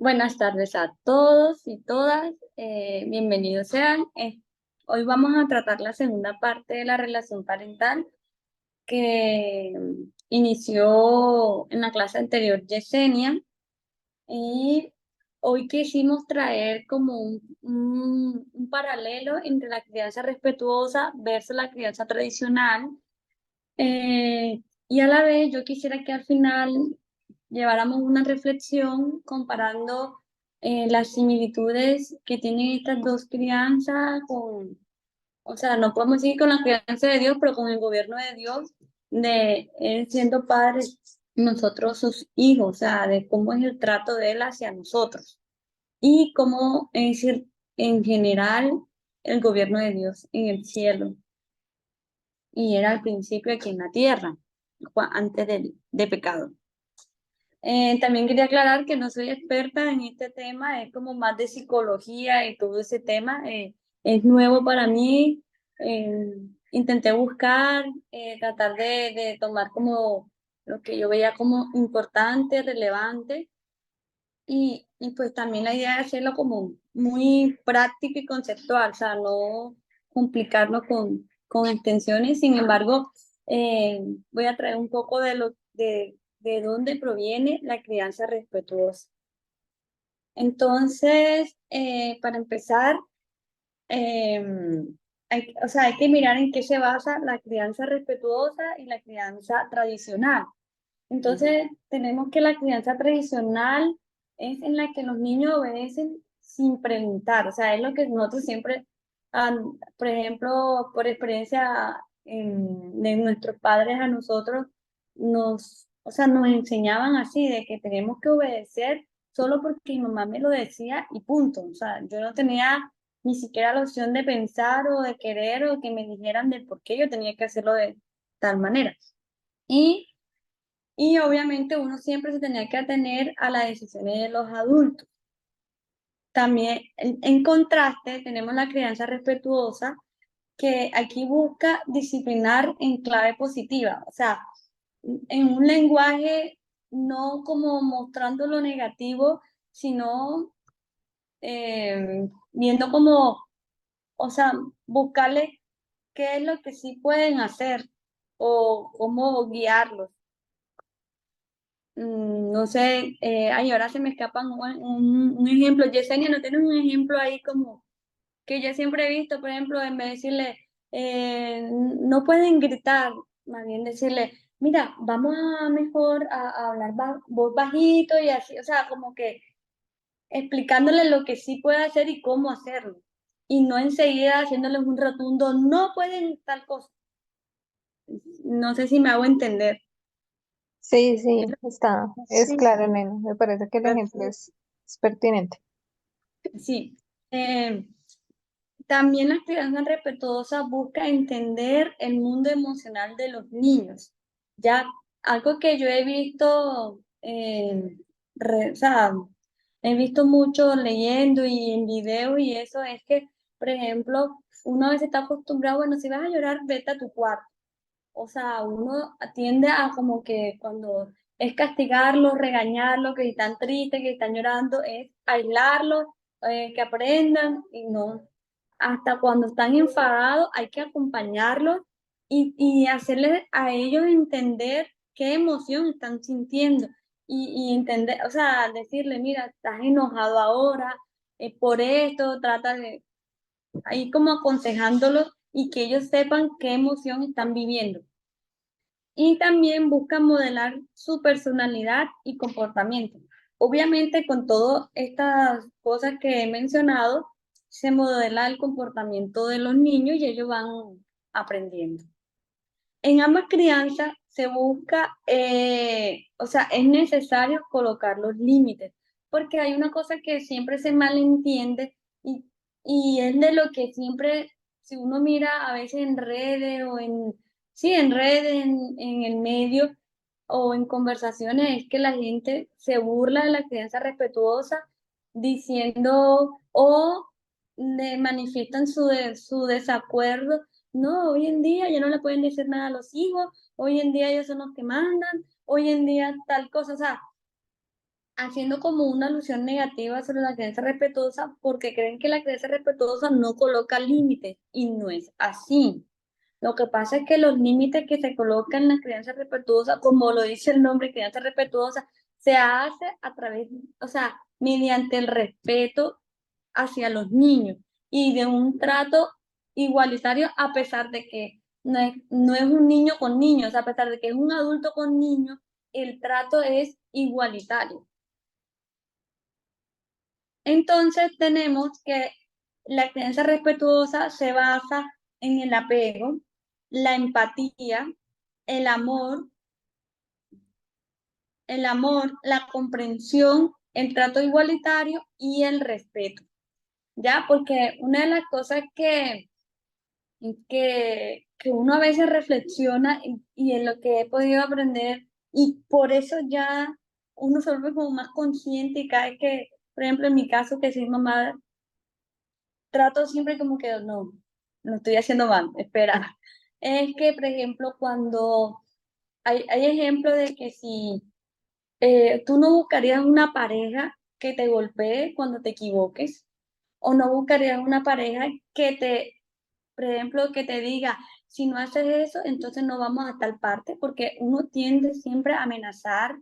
Buenas tardes a todos y todas, bienvenidos sean. Hoy vamos a tratar la segunda parte de la relación parental que inició en la clase anterior Yesenia, y hoy quisimos traer como un paralelo entre la crianza respetuosa versus la crianza tradicional. Y a la vez yo quisiera que al final lleváramos una reflexión comparando las similitudes que tienen estas dos crianzas con, o sea, no podemos decir con la crianza de Dios, pero con el gobierno de Dios, de Él siendo padres, nosotros sus hijos, o sea, de cómo es el trato de Él hacia nosotros y cómo es en general el gobierno de Dios en el cielo y era al principio aquí en la tierra, antes de pecado. También quería aclarar que no soy experta en este tema, es como más de psicología y todo ese tema, es nuevo para mí. eh, Intenté buscar, tratar de tomar como lo que yo veía como importante, relevante, y pues también la idea es hacerlo como muy práctico y conceptual, o sea, no complicarlo con extensiones. Sin embargo, voy a traer un poco de dónde proviene la crianza respetuosa. Entonces, para empezar, eh, o sea, hay que mirar en qué se basa la crianza respetuosa y la crianza tradicional. Entonces, tenemos que la crianza tradicional es en la que los niños obedecen sin preguntar, o sea, es lo que nosotros siempre, por ejemplo, por experiencia de nuestros padres a nosotros, o sea, nos enseñaban así, de que tenemos que obedecer solo porque mi mamá me lo decía y punto. O sea, yo no tenía ni siquiera la opción de pensar o de querer o que me dijeran del por qué yo tenía que hacerlo de tal manera. Y y obviamente uno siempre se tenía que atener a las decisiones de los adultos. También, en contraste, tenemos la crianza respetuosa, que aquí busca disciplinar en clave positiva, o sea, en un lenguaje no como mostrando lo negativo, sino viendo como, o sea, buscarle qué es lo que sí pueden hacer o cómo guiarlos. No sé, ay, ahora se me escapan un ejemplo. Yesenia, ¿no tienes un ejemplo ahí como que yo siempre he visto, por ejemplo, en vez de decirle, no pueden gritar, más bien decirle, mira, vamos a mejor a hablar voz bajito y así, o sea, como que explicándole lo que sí puede hacer y cómo hacerlo, y no enseguida haciéndoles un rotundo, no pueden tal cosa. No sé si me hago entender. Sí, Es sí, es Sí, claro, nena. Me parece que el ejemplo es pertinente. sí. Eh, También la crianza respetuosa busca entender el mundo emocional de los niños. Ya algo que yo he visto, o sea, he visto mucho leyendo y en videos y eso es que, por ejemplo, uno a veces está acostumbrado, bueno, si vas a llorar, vete a tu cuarto. O sea, uno tiende a como que cuando es castigarlos, regañarlos, que están tristes, que están llorando, es aislarlos, que aprendan y no. Hasta cuando están enfadados hay que acompañarlos y hacerles a ellos entender qué emoción están sintiendo y entender, o sea, decirle, mira, estás enojado ahora, por esto, trata de, ahí como aconsejándolos y que ellos sepan qué emoción están viviendo. Y también busca modelar su personalidad y comportamiento. Obviamente, con todas estas cosas que he mencionado, se modela el comportamiento de los niños y ellos van aprendiendo. En ambas crianzas se busca, o sea, es necesario colocar los límites, porque hay una cosa que siempre se malentiende y es de lo que siempre, si uno mira a veces en redes o en, sí, en redes, en el medio o en conversaciones, es que la gente se burla de la crianza respetuosa diciendo o manifiestan su desacuerdo. No, hoy en día ya no le pueden decir nada a los hijos, hoy en día ellos son los que mandan, hoy en día tal cosa, o sea, haciendo como una alusión negativa sobre la crianza respetuosa porque creen que la crianza respetuosa no coloca límites y no es así. Lo que pasa es que los límites que se colocan en la crianza respetuosa, como lo dice el nombre, crianza respetuosa, se hace a través, o sea, mediante el respeto hacia los niños y de un trato igualitario a pesar de que no es un niño con niños, a pesar de que es un adulto con niños, el trato es igualitario. Entonces tenemos que la crianza respetuosa se basa en el apego, la empatía, el amor, la comprensión, el trato igualitario y el respeto. ¿Ya? Porque una de las cosas que uno a veces reflexiona y en lo que he podido aprender, y por eso ya uno se vuelve como más consciente y cada vez que, por ejemplo, en mi caso, que soy mamá, trato siempre como que no, lo estoy haciendo mal, espera. Es que, por ejemplo, cuando hay ejemplos de que si tú no buscarías una pareja que te golpee cuando te equivoques, o no buscarías una pareja que te, por ejemplo, que te diga, si no haces eso, entonces no vamos a tal parte, porque uno tiende siempre a amenazar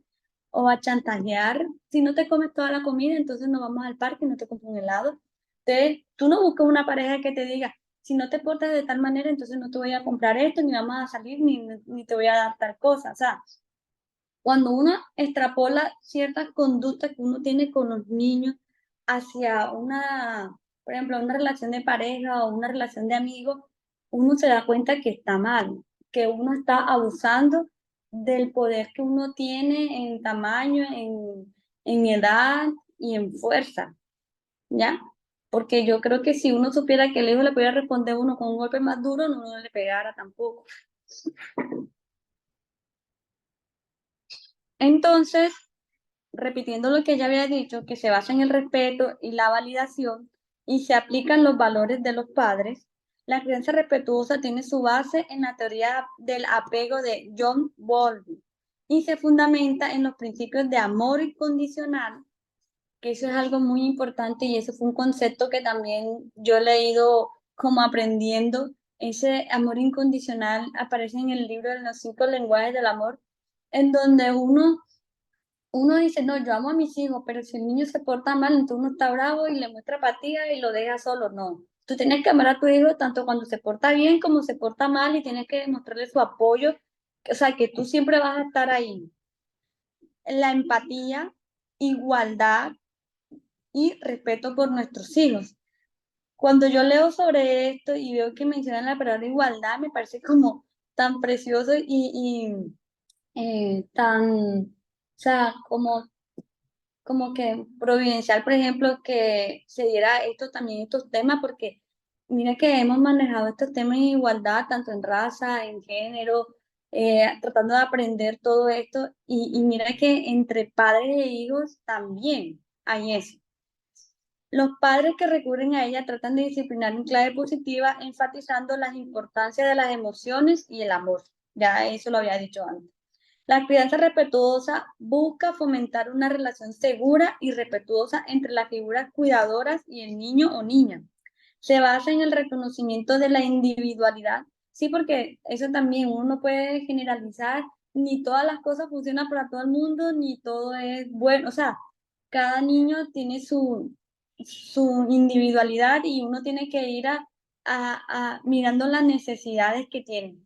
o a chantajear. Si no te comes toda la comida, entonces no vamos al parque, no te compro un helado. Entonces, tú no buscas una pareja que te diga, si no te portas de tal manera, entonces no te voy a comprar esto, ni vamos a salir, ni te voy a dar tal cosa. O sea, cuando uno extrapola ciertas conductas que uno tiene con los niños hacia una, por ejemplo, una relación de pareja o una relación de amigos, uno se da cuenta que está mal, que uno está abusando del poder que uno tiene en tamaño, en edad y en fuerza, ¿ya? Porque yo creo que si uno supiera que el hijo le podía responder a uno con un golpe más duro, no le pegara tampoco. Entonces, repitiendo lo que ya había dicho, que se basa en el respeto y la validación y se aplican los valores de los padres, la crianza respetuosa tiene su base en la teoría del apego de John Bowlby y se fundamenta en los principios de amor incondicional, que eso es algo muy importante y eso fue un concepto que también yo he leído como aprendiendo. Ese amor incondicional aparece en el libro de los 5 lenguajes del amor, en donde uno dice, no, yo amo a mis hijos, pero si el niño se porta mal, entonces uno está bravo y le muestra apatía y lo deja solo. No, tú tienes que amar a tu hijo tanto cuando se porta bien como se porta mal y tienes que demostrarle su apoyo, o sea, que tú siempre vas a estar ahí. La empatía, igualdad y respeto por nuestros hijos. Cuando yo leo sobre esto y veo que mencionan la palabra igualdad, me parece como tan precioso y tan, o sea, como que providencial, por ejemplo, que se diera esto también, estos temas, porque mira que hemos manejado estos temas en igualdad, tanto en raza, en género, tratando de aprender todo esto, y mira que entre padres e hijos también hay eso. Los padres que recurren a ella tratan de disciplinar en clave positiva, enfatizando la importancia de las emociones y el amor. Ya eso lo había dicho antes. La crianza respetuosa busca fomentar una relación segura y respetuosa entre las figuras cuidadoras y el niño o niña. Se basa en el reconocimiento de la individualidad. Sí, porque eso también uno no puede generalizar, ni todas las cosas funcionan para todo el mundo, ni todo es bueno. O sea, cada niño tiene su individualidad y uno tiene que ir mirando las necesidades que tienen.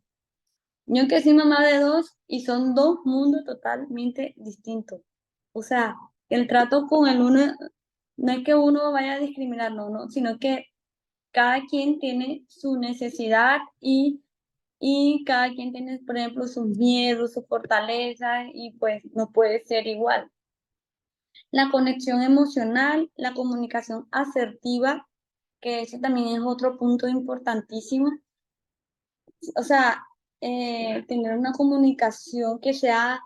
Yo que soy mamá de dos y son dos mundos totalmente distintos. O sea, el trato con el uno no es que uno vaya a discriminar, no, no, sino que cada quien tiene su necesidad y cada quien tiene, por ejemplo, sus miedos, sus fortalezas y pues no puede ser igual. La conexión emocional, la comunicación asertiva, que ese también es otro punto importantísimo. O sea, tener una comunicación que sea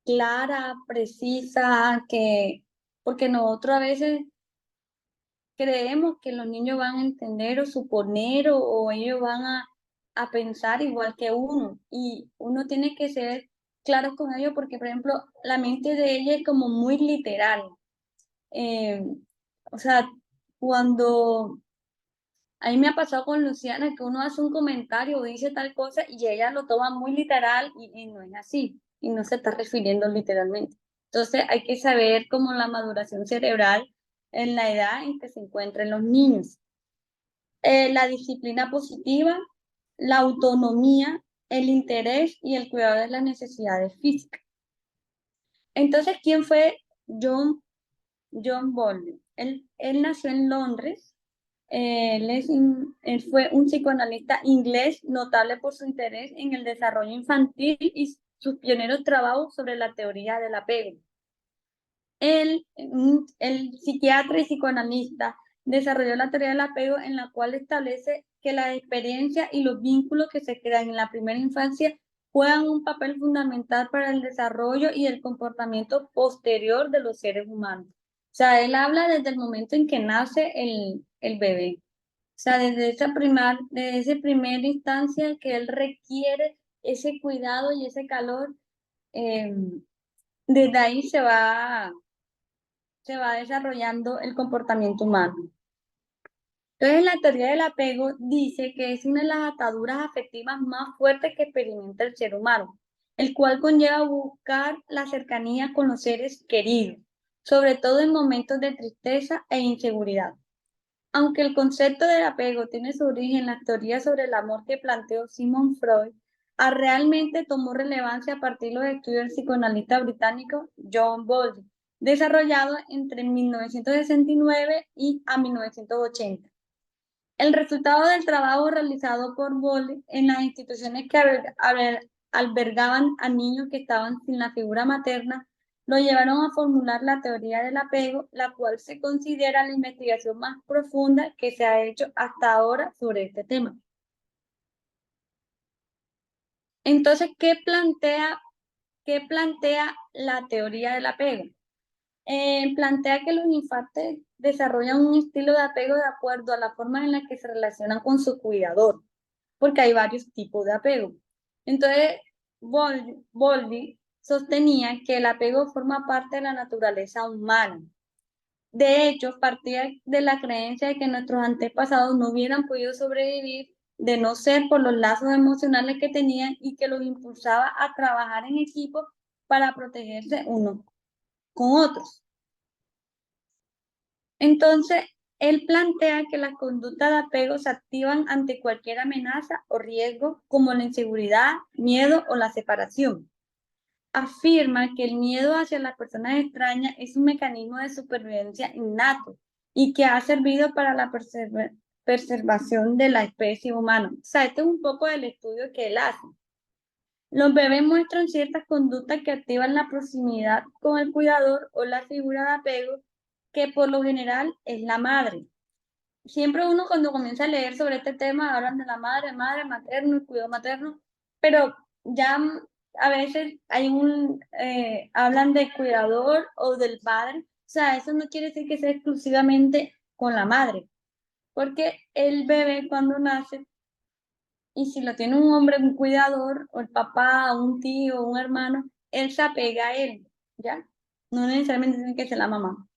clara, precisa, porque nosotros a veces creemos que los niños van a entender o suponer o ellos van a pensar igual que uno y uno tiene que ser claros con ello porque, por ejemplo, la mente de ella es como muy literal. Eh, o sea, cuando a mí me ha pasado con Luciana que uno hace un comentario o dice tal cosa y ella lo toma muy literal y no es así, y no se está refiriendo literalmente. Entonces hay que saber cómo la maduración cerebral en la edad en que se encuentran los niños. La disciplina positiva, la autonomía, el interés y el cuidado de las necesidades físicas. Entonces, ¿quién fue John Bowlby? Él nació en Londres. Él fue un psicoanalista inglés notable por su interés en el desarrollo infantil y sus pioneros trabajos sobre la teoría del apego. El psiquiatra y psicoanalista desarrolló la teoría del apego en la cual establece que la experiencia y los vínculos que se crean en la primera infancia juegan un papel fundamental para el desarrollo y el comportamiento posterior de los seres humanos. O sea, él habla desde el momento en que nace el bebé. O sea, desde esa primera instancia que él requiere ese cuidado y ese calor, eh, desde ahí se va desarrollando el comportamiento humano. Entonces, la teoría del apego dice que es una de las ataduras afectivas más fuertes que experimenta el ser humano, el cual conlleva buscar la cercanía con los seres queridos, sobre todo en momentos de tristeza e inseguridad. Aunque el concepto del apego tiene su origen en las teorías sobre el amor que planteó Sigmund Freud, realmente tomó relevancia a partir de los estudios del psicoanalista británico John Bowlby, desarrollado entre 1969 y a 1980. El resultado del trabajo realizado por Bowlby en las instituciones que albergaban a niños que estaban sin la figura materna lo llevaron a formular la teoría del apego, la cual se considera la investigación más profunda que se ha hecho hasta ahora sobre este tema. Entonces, qué plantea la teoría del apego? Plantea que los infantes desarrollan un estilo de apego de acuerdo a la forma en la que se relacionan con su cuidador, porque hay varios tipos de apego. Entonces, Bowlby sostenía que el apego forma parte de la naturaleza humana. De hecho, partía de la creencia de que nuestros antepasados no hubieran podido sobrevivir de no ser por los lazos emocionales que tenían y que los impulsaba a trabajar en equipo para protegerse unos con otros. Entonces, él plantea que las conductas de apego se activan ante cualquier amenaza o riesgo, como la inseguridad, miedo o la separación. Afirma que el miedo hacia las personas extrañas es un mecanismo de supervivencia innato y que ha servido para la preservación de la especie humana. O sea, este es un poco del estudio que él hace. Los bebés muestran ciertas conductas que activan la proximidad con el cuidador o la figura de apego, que por lo general es la madre. Siempre uno cuando comienza a leer sobre este tema hablan de la madre materno, el cuidado materno, pero ya a veces hablan del cuidador o del padre. O sea, eso no quiere decir que sea exclusivamente con la madre, porque el bebé cuando nace, y si lo tiene un hombre, un cuidador, o el papá, un tío, un hermano, él se apega a él, ¿ya? No necesariamente tiene que ser la mamá.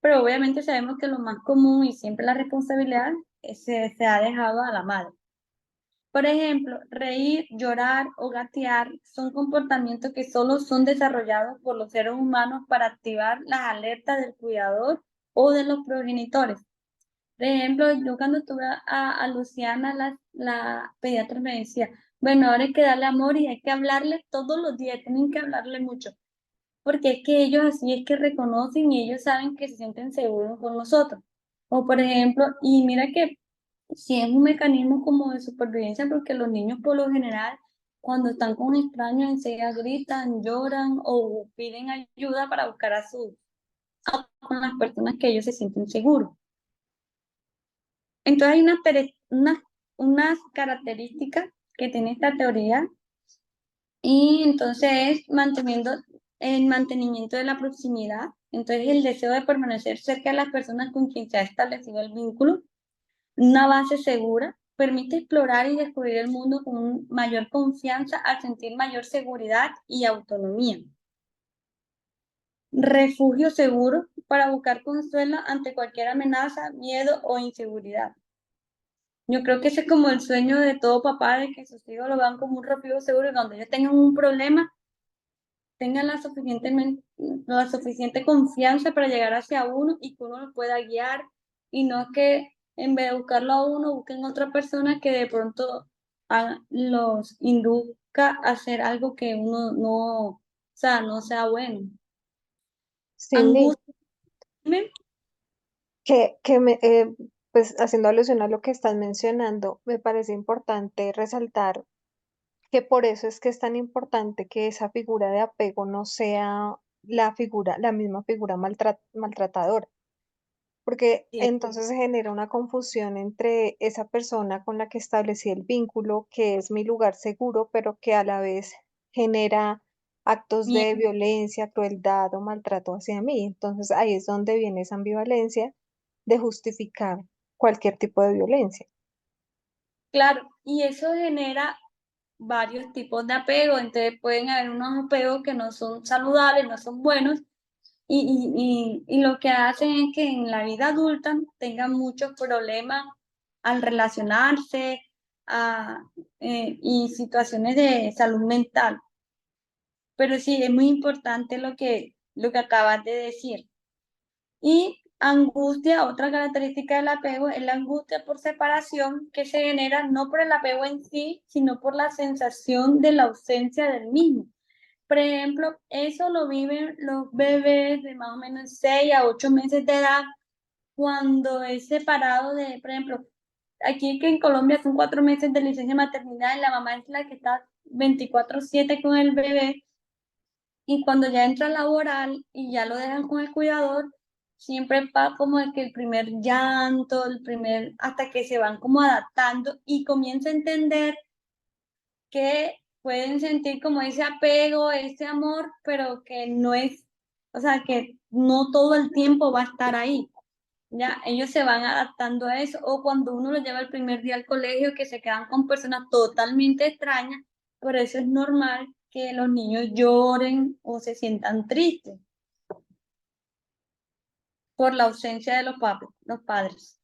Pero obviamente sabemos que lo más común y siempre la responsabilidad se ha dejado a la madre. Por ejemplo, reír, llorar o gatear son comportamientos que solo son desarrollados por los seres humanos para activar las alertas del cuidador o de los progenitores. Por ejemplo, yo cuando tuve a Luciana, la pediatra me decía, bueno, ahora hay que darle amor y hay que hablarle todos los días, tienen que hablarle mucho, porque es que ellos así es que reconocen y ellos saben que se sienten seguros con nosotros. O por ejemplo, y mira que si es un mecanismo como de supervivencia, porque los niños por lo general, cuando están con extraños, enseguida gritan, lloran o piden ayuda para buscar con las personas que ellos se sienten seguros. Entonces hay unas características que tiene esta teoría y entonces es manteniendo el mantenimiento de la proximidad, entonces el deseo de permanecer cerca de las personas con quien se ha establecido el vínculo, una base segura, permite explorar y descubrir el mundo con mayor confianza al sentir mayor seguridad y autonomía. Refugio seguro para buscar consuelo ante cualquier amenaza, miedo o inseguridad. Yo creo que ese es como el sueño de todo papá, de que sus hijos lo vean como un refugio seguro y cuando ellos tengan un problema, tengan la suficiente confianza para llegar hacia uno y que uno los pueda guiar y no que en vez de buscarlo a uno, busquen otra persona que de pronto los induzca a hacer algo que uno no, o sea, no sea bueno. Cindy, Angustia. Dime. pues haciendo alusión a lo que estás mencionando, me parece importante resaltar que por eso es que es tan importante que esa figura de apego no sea la misma figura maltratadora, porque Sí, entonces se genera una confusión entre esa persona con la que establecí el vínculo, que es mi lugar seguro, pero que a la vez genera actos de miedo. violencia, crueldad o maltrato hacia mí. Entonces ahí es donde viene esa ambivalencia de justificar cualquier tipo de violencia. Claro, y eso genera varios tipos de apego, entonces pueden haber unos apegos que no son saludables, no son buenos, y lo que hacen es que en la vida adulta tengan muchos problemas al relacionarse a, y situaciones de salud mental. Pero sí, es muy importante lo que acabas de decir. Y angustia, otra característica del apego es la angustia por separación que se genera no por el apego en sí, sino por la sensación de la ausencia del mismo. Por ejemplo, eso lo viven los bebés de más o menos 6 a 8 meses de edad cuando es separado de, por ejemplo, aquí que en Colombia son 4 meses de licencia de maternidad y la mamá es la que está 24/7 con el bebé y cuando ya entra laboral y ya lo dejan con el cuidador, siempre va como el que el primer llanto, hasta que se van como adaptando y comienza a entender que pueden sentir como ese apego, ese amor, pero que no es, o sea, que no todo el tiempo va a estar ahí. Ya, ellos se van adaptando a eso, o cuando uno lo lleva el primer día al colegio, que se quedan con personas totalmente extrañas, por eso es normal que los niños lloren o se sientan tristes por la ausencia de los padres.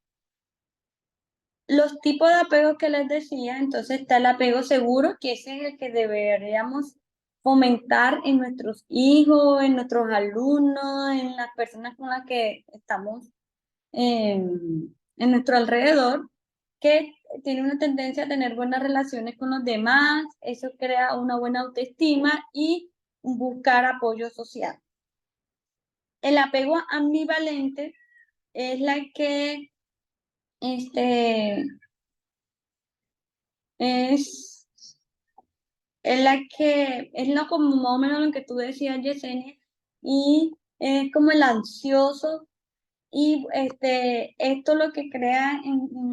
Los tipos de apego que les decía, entonces está el apego seguro, que ese es el que deberíamos fomentar en nuestros hijos, en nuestros alumnos, en las personas con las que estamos en nuestro alrededor, que tiene una tendencia a tener buenas relaciones con los demás, eso crea una buena autoestima y buscar apoyo social. El apego ambivalente es la que este, es, es lo como más o menos lo que tú decías, Yesenia, y es como el ansioso. Y esto lo que crea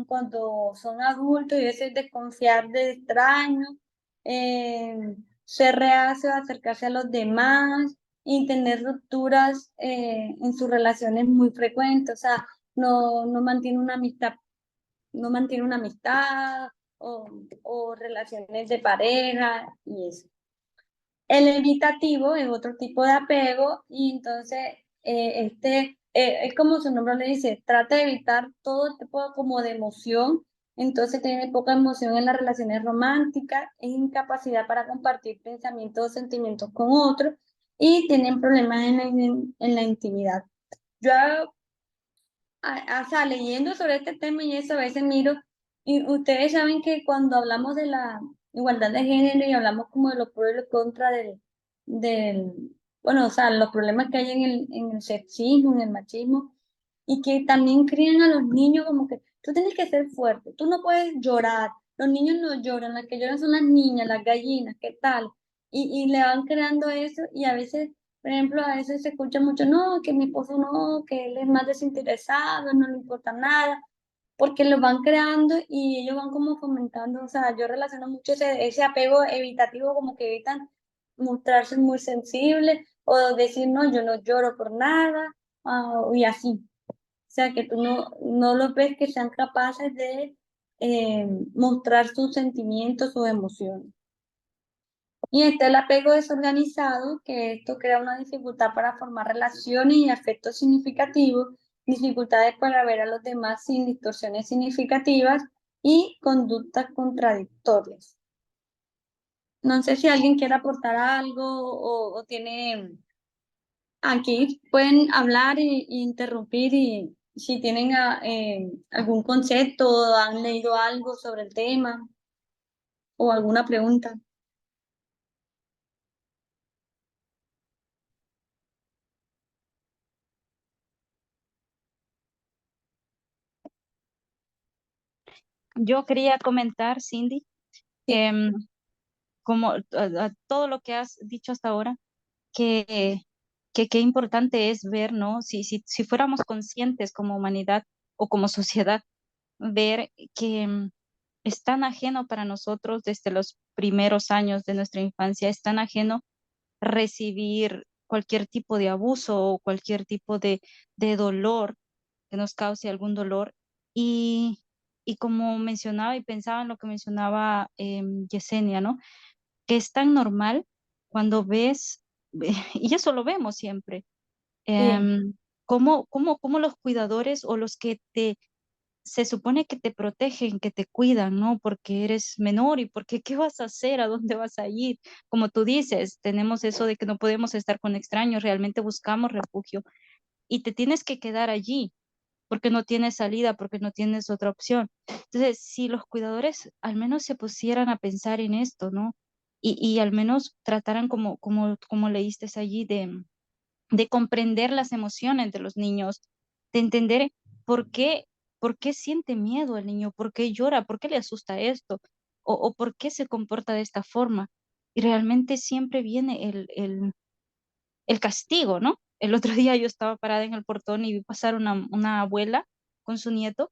cuando son adultos y es desconfiar de extraños, ser reacio a acercarse a los demás y tener rupturas en sus relaciones muy frecuentes, o sea, no mantiene una amistad, no mantiene una amistad o relaciones de pareja y eso. El evitativo es otro tipo de apego y entonces es como su nombre le dice, trata de evitar todo tipo como de emoción, entonces tiene poca emoción en las relaciones románticas, es incapacidad para compartir pensamientos o sentimientos con otros y tienen problemas en la intimidad. Yo o sea, leyendo sobre este tema y eso, a veces miro, y ustedes saben que cuando hablamos de la igualdad de género y hablamos como de los pros y los contras del, bueno, o sea, los problemas que hay en el sexismo, en el machismo, y que también crían a los niños como que tú tienes que ser fuerte, tú no puedes llorar, los niños no lloran, las que lloran son las niñas, las gallinas, ¿qué tal? Y le van creando eso y a veces por ejemplo, a veces se escucha mucho, no, que mi esposo no, que él es más desinteresado, no le importa nada, porque lo van creando y ellos van como fomentando, o sea, yo relaciono mucho ese apego evitativo, como que evitan mostrarse muy sensibles o decir, no, yo no lloro por nada, y así. O sea, que tú no los ves que sean capaces de mostrar sus sentimientos, sus emociones. Y está el apego desorganizado, que esto crea una dificultad para formar relaciones y afectos significativos, dificultades para ver a los demás sin distorsiones significativas y conductas contradictorias. No sé si alguien quiere aportar algo o tiene... Aquí pueden hablar y interrumpir y si tienen algún concepto o han leído algo sobre el tema o alguna pregunta. Yo quería comentar, Cindy, Sí, em, como todo lo que has dicho hasta ahora, que, que qué importante es ver, ¿no? Si fuéramos conscientes como humanidad o como sociedad, ver que es tan ajeno para nosotros desde los primeros años de nuestra infancia, es tan ajeno recibir cualquier tipo de abuso o cualquier tipo de dolor que nos cause algún dolor. Y, y como mencionaba y pensaba en lo que mencionaba Yesenia, ¿no? Que es tan normal cuando ves, y eso lo vemos siempre, sí, cómo los cuidadores o los que se supone que te protegen, que te cuidan, ¿no? Porque eres menor y porque qué vas a hacer, a dónde vas a ir. Como tú dices, tenemos eso de que no podemos estar con extraños, realmente buscamos refugio y te tienes que quedar allí porque no tienes salida, porque no tienes otra opción. Entonces, si los cuidadores al menos se pusieran a pensar en esto, ¿no? Y al menos trataran como leíste allí de comprender las emociones de los niños, de entender por qué, por qué siente miedo el niño, por qué llora, por qué le asusta esto, o por qué se comporta de esta forma. Y realmente siempre viene el castigo, ¿no? El otro día yo estaba parada en el portón y vi pasar una abuela con su nieto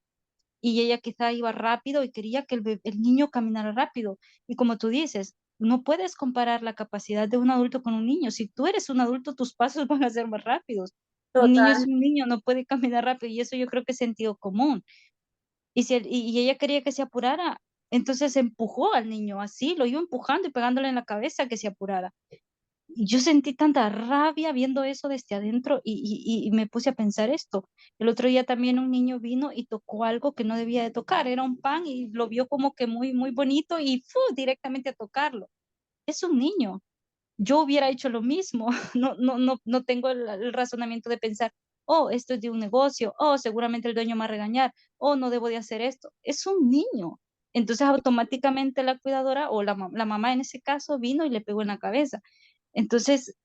y ella quizá iba rápido y quería que el niño caminara rápido. Y como tú dices, no puedes comparar la capacidad de un adulto con un niño. Si tú eres un adulto, tus pasos van a ser más rápidos. Un niño es total, un niño, no puede caminar rápido y eso yo creo que es sentido común. Y ella quería que se apurara, entonces empujó al niño así, lo iba empujando y pegándole en la cabeza que se apurara. Y yo sentí tanta rabia viendo eso desde adentro y me puse a pensar esto. El otro día también un niño vino y tocó algo que no debía de tocar, era un pan y lo vio como que muy, muy bonito y ¡fu! Directamente a tocarlo. Es un niño. Yo hubiera hecho lo mismo. No tengo el razonamiento de pensar, oh, esto es de un negocio, oh, seguramente el dueño me va a regañar, oh, no debo de hacer esto. Es un niño. Entonces automáticamente la cuidadora o la mamá en ese caso vino y le pegó en la cabeza. Entonces,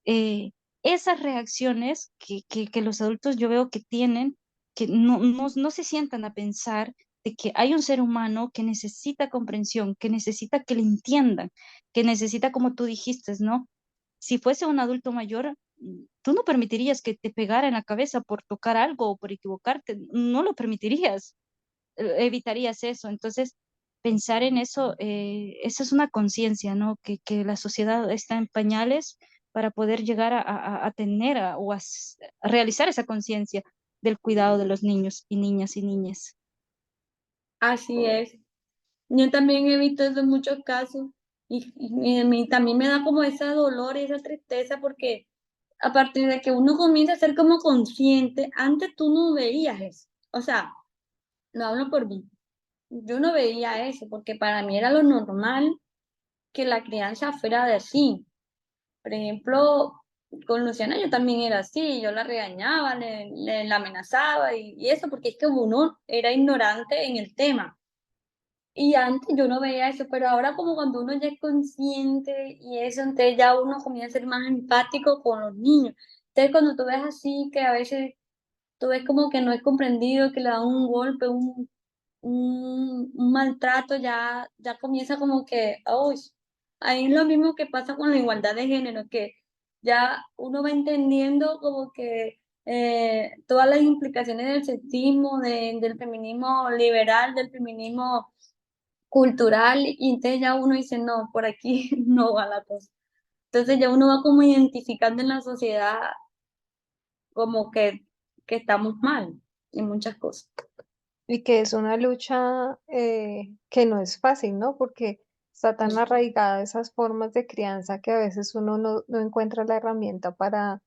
esas reacciones que los adultos yo veo que tienen, que no se sientan a pensar de que hay un ser humano que necesita comprensión, que necesita que le entiendan, que necesita, como tú dijiste, ¿no? Si fuese un adulto mayor, tú no permitirías que te pegara en la cabeza por tocar algo o por equivocarte, no lo permitirías, evitarías eso. Entonces, pensar en eso, esa es una conciencia, ¿no? Que la sociedad está en pañales para poder llegar a tener a realizar esa conciencia del cuidado de los niños y niñas y niñas. así es. Yo también he visto eso en muchos casos y a mí también me da como ese dolor y esa tristeza porque a partir de que uno comienza a ser como consciente, antes tú no veías eso. O sea, no hablo por mí. Yo no veía eso porque para mí era lo normal que la crianza fuera de así. Por ejemplo, con Luciana yo también era así, yo la regañaba, la amenazaba y eso porque es que uno era ignorante en el tema. Y antes yo no veía eso, pero ahora como cuando uno ya es consciente y eso, entonces ya uno comienza a ser más empático con los niños. Entonces cuando tú ves así, que a veces tú ves como que no es comprendido, que le dan un golpe, un maltrato, ya comienza como que, uy, ahí es lo mismo que pasa con la igualdad de género, que ya uno va entendiendo como que todas las implicaciones del sexismo, del feminismo liberal, del feminismo cultural, y entonces ya uno dice, no, por aquí no va la cosa. Entonces ya uno va como identificando en la sociedad como que estamos mal en muchas cosas. Y que es una lucha que no es fácil, ¿no? Porque está tan arraigada esas formas de crianza que a veces uno no encuentra la herramienta para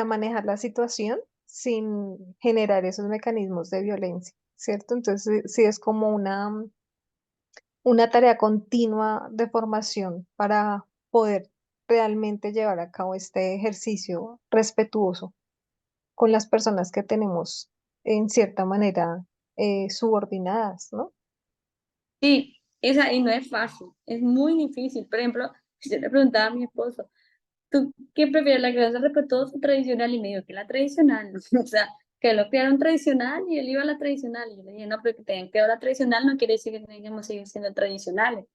manejar la situación sin generar esos mecanismos de violencia, ¿cierto? Entonces sí es como una tarea continua de formación para poder realmente llevar a cabo este ejercicio respetuoso con las personas que tenemos en cierta manera subordinadas, ¿no? Sí, esa, y no es fácil, es muy difícil. Por ejemplo, yo le preguntaba a mi esposo, ¿tú qué prefieres, la crianza respetuosa o tradicional? Y me dijo que la tradicional, ¿no? O sea, que lo criaron tradicional y él iba a la tradicional. Y yo le dije, no, pero que tengan que ir a la tradicional no quiere decir que tengamos que seguir siendo tradicionales.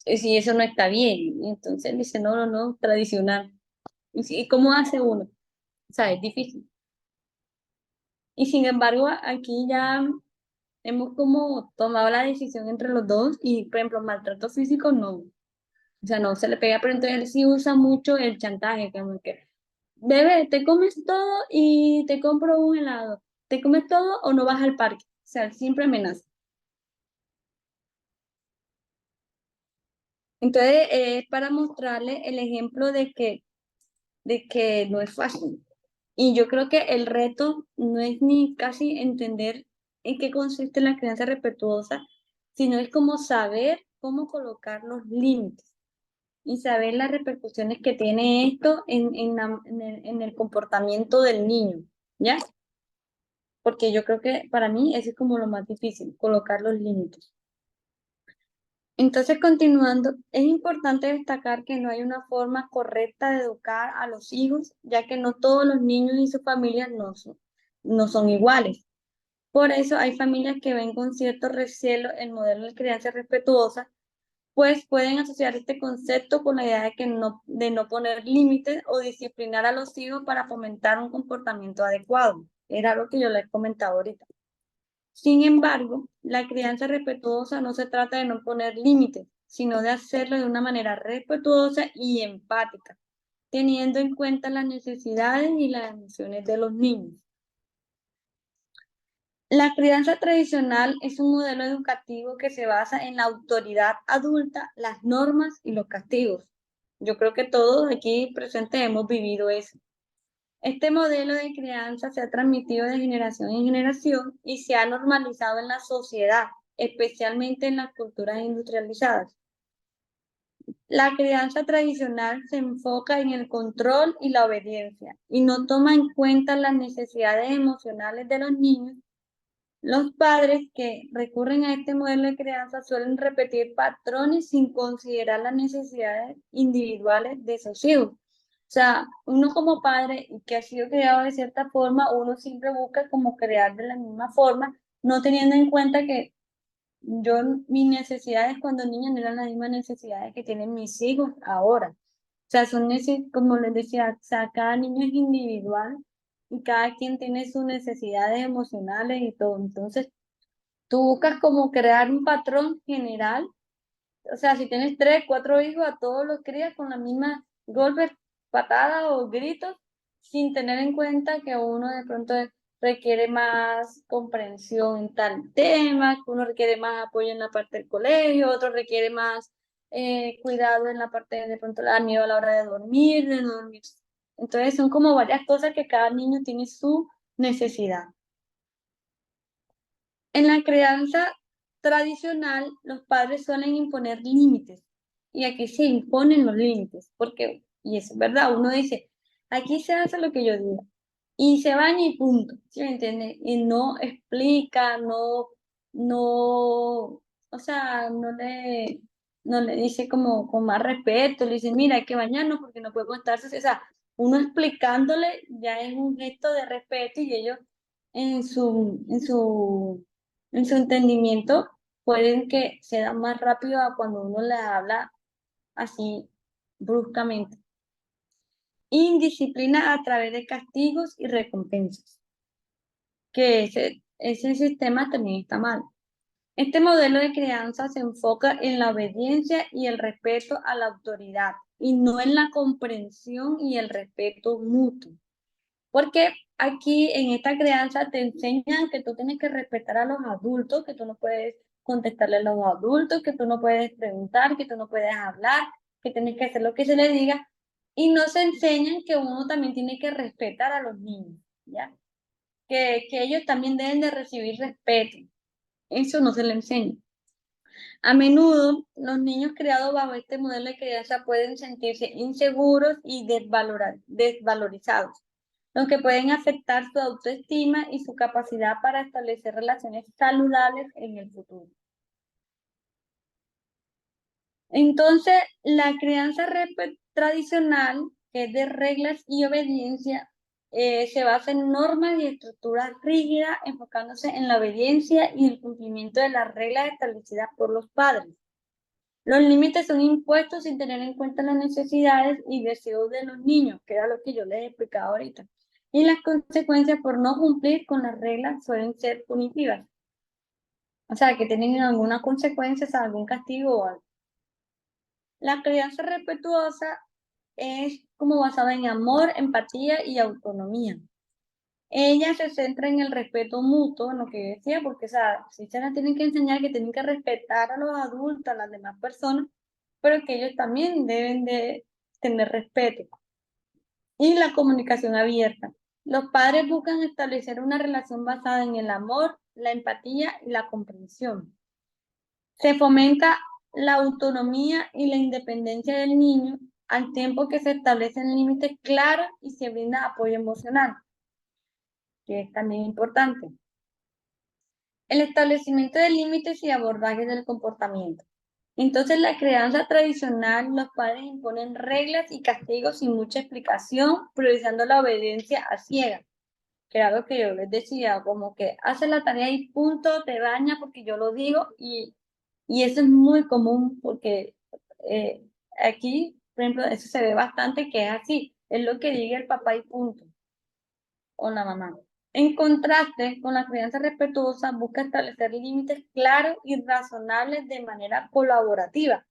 Y si eso no está bien. Y entonces él dice, no, no, no, tradicional. ¿Y cómo hace uno? O sea, es difícil. Y sin embargo, aquí ya hemos como tomado la decisión entre los dos y, por ejemplo, maltrato físico no. O sea, no se le pega, pero entonces él sí usa mucho el chantaje, como que, bebé, te comes todo y te compro un helado. ¿Te comes todo o no vas al parque? O sea, él siempre amenaza. Entonces, es para mostrarle el ejemplo de que no es fácil. Y yo creo que el reto no es ni casi entender en qué consiste la crianza respetuosa, sino es como saber cómo colocar los límites y saber las repercusiones que tiene esto en el comportamiento del niño, ¿ya? Porque yo creo que para mí eso es como lo más difícil, colocar los límites. Entonces, continuando, es importante destacar que no hay una forma correcta de educar a los hijos, ya que no todos los niños y sus familias no son iguales. Por eso hay familias que ven con cierto recelo el modelo de crianza respetuosa, pues pueden asociar este concepto con la idea de no poner límites o disciplinar a los hijos para fomentar un comportamiento adecuado. Era lo que yo les comentaba ahorita. Sin embargo, la crianza respetuosa no se trata de no poner límites, sino de hacerlo de una manera respetuosa y empática, teniendo en cuenta las necesidades y las emociones de los niños. La crianza tradicional es un modelo educativo que se basa en la autoridad adulta, las normas y los castigos. Yo creo que todos aquí presentes hemos vivido eso. Este modelo de crianza se ha transmitido de generación en generación y se ha normalizado en la sociedad, especialmente en las culturas industrializadas. La crianza tradicional se enfoca en el control y la obediencia y no toma en cuenta las necesidades emocionales de los niños. Los padres que recurren a este modelo de crianza suelen repetir patrones sin considerar las necesidades individuales de sus hijos. O sea, uno como padre y que ha sido criado de cierta forma, uno siempre busca como crear de la misma forma, no teniendo en cuenta que yo, mis necesidades cuando niña no eran las mismas necesidades que tienen mis hijos ahora. O sea, como les decía, o sea, cada niño es individual y cada quien tiene sus necesidades emocionales y todo. Entonces, tú buscas como crear un patrón general. O sea, si tienes tres, cuatro hijos, a todos los crías con la misma golpes, patadas o gritos, sin tener en cuenta que uno de pronto requiere más comprensión en tal tema, que uno requiere más apoyo en la parte del colegio, otro requiere más cuidado en la parte de pronto la miedo a la hora de no dormir. Entonces son como varias cosas que cada niño tiene su necesidad. En la crianza tradicional, los padres suelen imponer límites y aquí se imponen los límites, porque, y es verdad, uno dice, aquí se hace lo que yo digo y se baña y punto, ¿sí me entiende? Y no explica, no, o sea, no le dice como con más respeto, le dice, mira, hay que bañarnos porque no puede estarse, o sea, uno explicándole ya es un gesto de respeto y ellos en en su entendimiento, pueden que se da más rápido a cuando uno le habla así bruscamente. Indisciplina a través de castigos y recompensas, que ese sistema también está mal. Este modelo de crianza se enfoca en la obediencia y el respeto a la autoridad y no en la comprensión y el respeto mutuo. Porque aquí en esta crianza te enseñan que tú tienes que respetar a los adultos, que tú no puedes contestarle a los adultos, que tú no puedes preguntar, que tú no puedes hablar, que tienes que hacer lo que se le diga. Y no se enseñan que uno también tiene que respetar a los niños, ¿ya? Que ellos también deben de recibir respeto. Eso no se le enseña. A menudo, los niños criados bajo este modelo de crianza pueden sentirse inseguros y desvalorizados, lo que pueden afectar su autoestima y su capacidad para establecer relaciones saludables en el futuro. Entonces, la crianza tradicional, que es de reglas y obediencia, se basa en normas y estructuras rígidas, enfocándose en la obediencia y el cumplimiento de las reglas establecidas por los padres. Los límites son impuestos sin tener en cuenta las necesidades y deseos de los niños, que era lo que yo les he explicado ahorita. Y las consecuencias por no cumplir con las reglas suelen ser punitivas. O sea, que tienen alguna consecuencia, o sea, algún castigo o algo. La crianza respetuosa es como basada en amor, empatía y autonomía. Ella se centra en el respeto mutuo, en lo que yo decía, porque, o sea, sí se las tienen que enseñar que tienen que respetar a los adultos, a las demás personas, pero que ellos también deben de tener respeto. Y la comunicación abierta. Los padres buscan establecer una relación basada en el amor, la empatía y la comprensión. Se fomenta la autonomía y la independencia del niño al tiempo que se establecen límites claros y se brinda apoyo emocional, que es también importante. El establecimiento de límites y abordajes del comportamiento. Entonces, la crianza tradicional, los padres imponen reglas y castigos sin mucha explicación, priorizando la obediencia a ciegas, que era lo que yo les decía, como que hace la tarea y punto, te baña porque yo lo digo, y eso es muy común porque aquí, por ejemplo, eso se ve bastante que es así, es lo que diga el papá y punto, o la mamá. En contraste con la crianza respetuosa, busca establecer límites claros y razonables de manera colaborativa.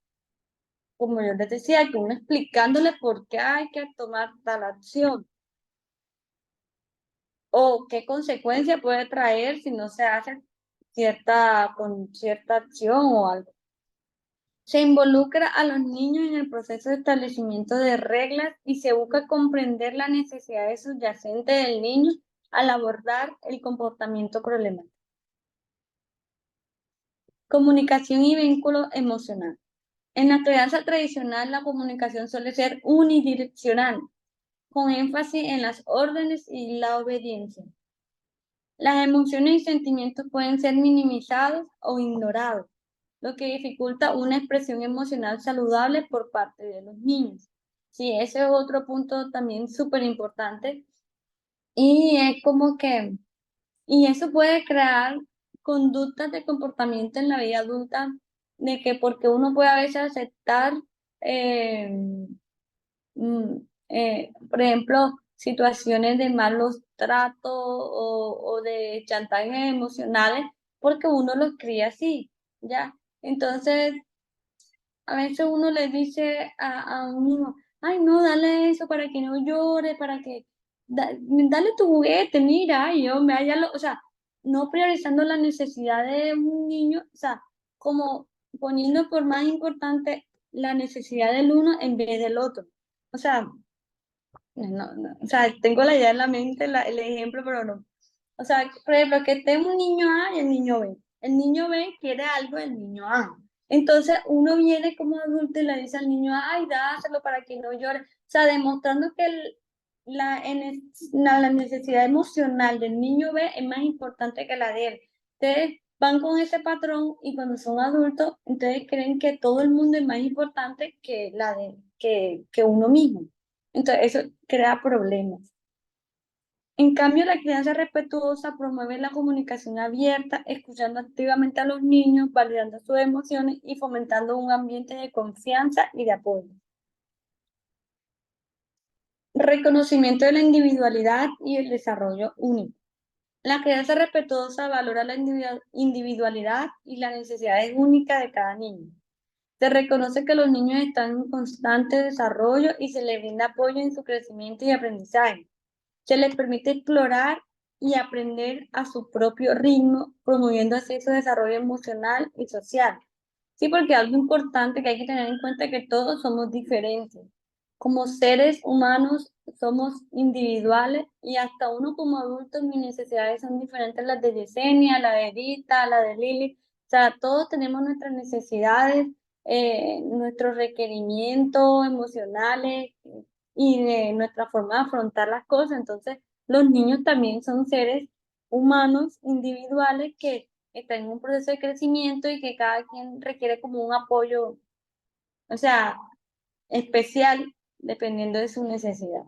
Como yo les decía, que uno explicándole por qué hay que tomar tal acción o qué consecuencia puede traer si no se hace con cierta acción o algo. Se involucra a los niños en el proceso de establecimiento de reglas y se busca comprender las necesidades subyacentes del niño al abordar el comportamiento problemático. Comunicación y vínculo emocional. En la crianza tradicional, la comunicación suele ser unidireccional, con énfasis en las órdenes y la obediencia. Las emociones y sentimientos pueden ser minimizados o ignorados, lo que dificulta una expresión emocional saludable por parte de los niños. Sí, ese es otro punto también súper importante. Y es como que, y eso puede crear conductas de comportamiento en la vida adulta, de que porque uno puede a veces aceptar, eh, por ejemplo, situaciones de malos tratos o de chantajes emocionales, porque uno los cría así, ¿ya? Entonces, a veces uno le dice a un niño, ay, no, dale eso para que no llore, para que, dale tu juguete, mira, y yo me haya, o sea, no priorizando la necesidad de un niño, o sea, como poniendo por más importante la necesidad del uno en vez del otro. O sea, o sea, tengo la idea en la mente, el ejemplo, pero no. O sea, por ejemplo, que esté un niño A y el niño B. El niño B quiere algo del niño A. Entonces uno viene como adulto y le dice al niño, ay, dáselo para que no llore. O sea, demostrando que la necesidad emocional del niño B es más importante que la de él. Entonces van con ese patrón y cuando son adultos, entonces creen que todo el mundo es más importante que, que uno mismo. Entonces eso crea problemas. En cambio, la crianza respetuosa promueve la comunicación abierta, escuchando activamente a los niños, validando sus emociones y fomentando un ambiente de confianza y de apoyo. Reconocimiento de la individualidad y el desarrollo único. La crianza respetuosa valora la individualidad y las necesidades únicas de cada niño. Se reconoce que los niños están en constante desarrollo y se les brinda apoyo en su crecimiento y aprendizaje. se les permite explorar y aprender a su propio ritmo, promoviendo así su desarrollo emocional y social. Sí, porque algo importante que hay que tener en cuenta es que todos somos diferentes. Como seres humanos somos individuales y hasta uno como adulto mis necesidades son diferentes las de Yesenia, la de Rita, la de Lili. O sea, todos tenemos nuestras necesidades, nuestros requerimientos emocionales y de nuestra forma de afrontar las cosas. Entonces, los niños también son seres humanos individuales que están en un proceso de crecimiento y que cada quien requiere como un apoyo, o sea, especial dependiendo de su necesidad.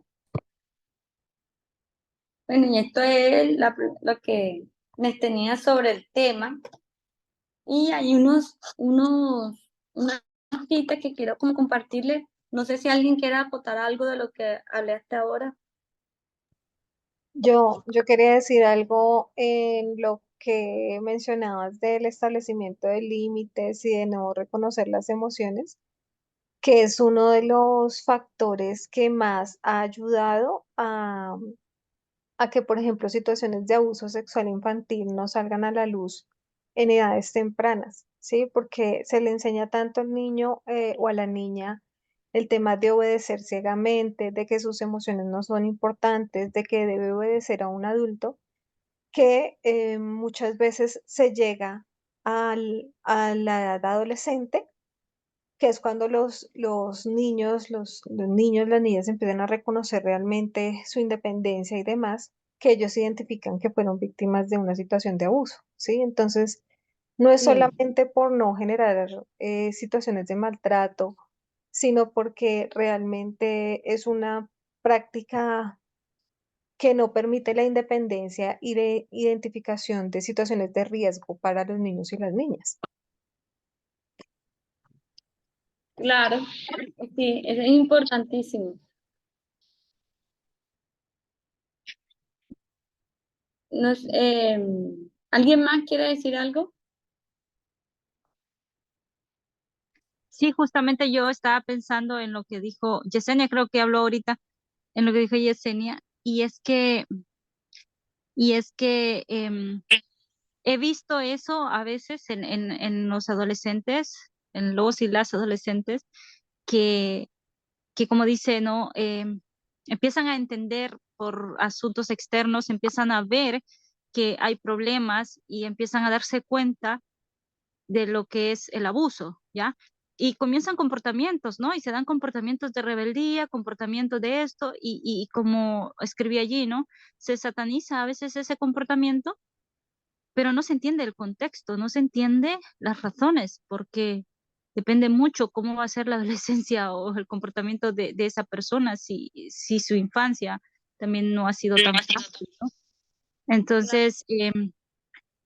Bueno, y esto es lo que les tenía sobre el tema. Y hay unas citas que quiero como compartirles. No sé si alguien quiere acotar algo de lo que hablé hasta ahora. Yo quería decir algo en lo que mencionabas del establecimiento de límites y de no reconocer las emociones, que es uno de los factores que más ha ayudado a que, por ejemplo, situaciones de abuso sexual infantil no salgan a la luz en edades tempranas, ¿sí? Porque se le enseña tanto al niño o a la niña el tema de obedecer ciegamente, de que sus emociones no son importantes, de que debe obedecer a un adulto, que muchas veces se llega a la edad adolescente, que es cuando los niños, las niñas empiezan a reconocer realmente su independencia y demás, que ellos identifican que fueron víctimas de una situación de abuso, ¿sí? Entonces, no es Sí, solamente por no generar situaciones de maltrato, sino porque realmente es una práctica que no permite la independencia y de identificación de situaciones de riesgo para los niños y las niñas. claro, sí, eso es importantísimo. Nos, ¿alguien más quiere decir algo? Sí, justamente yo estaba pensando en lo que dijo Yesenia, creo que habló ahorita, en lo que dijo Yesenia, y es que he visto eso a veces en los adolescentes, en los y las adolescentes, que, que como dice, ¿no? Empiezan a entender por asuntos externos, empiezan a ver que hay problemas y empiezan a darse cuenta de lo que es el abuso, ¿ya? Y comienzan comportamientos, ¿no? Y se dan comportamientos de rebeldía, comportamientos de esto, y como escribí allí, ¿no? Se sataniza a veces ese comportamiento, pero no se entiende el contexto, no se entiende las razones, porque depende mucho cómo va a ser la adolescencia o el comportamiento de esa persona, si su infancia también no ha sido tan fácil, ¿no? Entonces,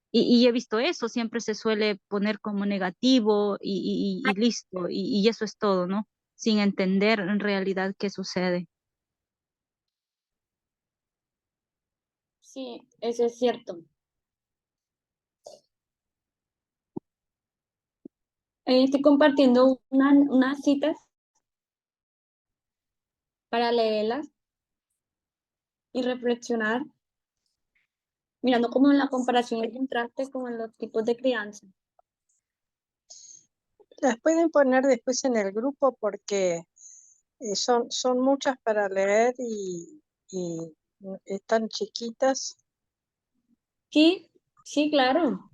y he visto eso, siempre se suele poner como negativo y listo, y eso es todo, ¿no? Sin entender en realidad qué sucede. Sí, eso es cierto. Estoy compartiendo unas citas para leerlas y reflexionar, mirando como en la comparación y contraste con los tipos de crianza. Las pueden poner después en el grupo porque son muchas para leer y están chiquitas. Sí, sí, claro.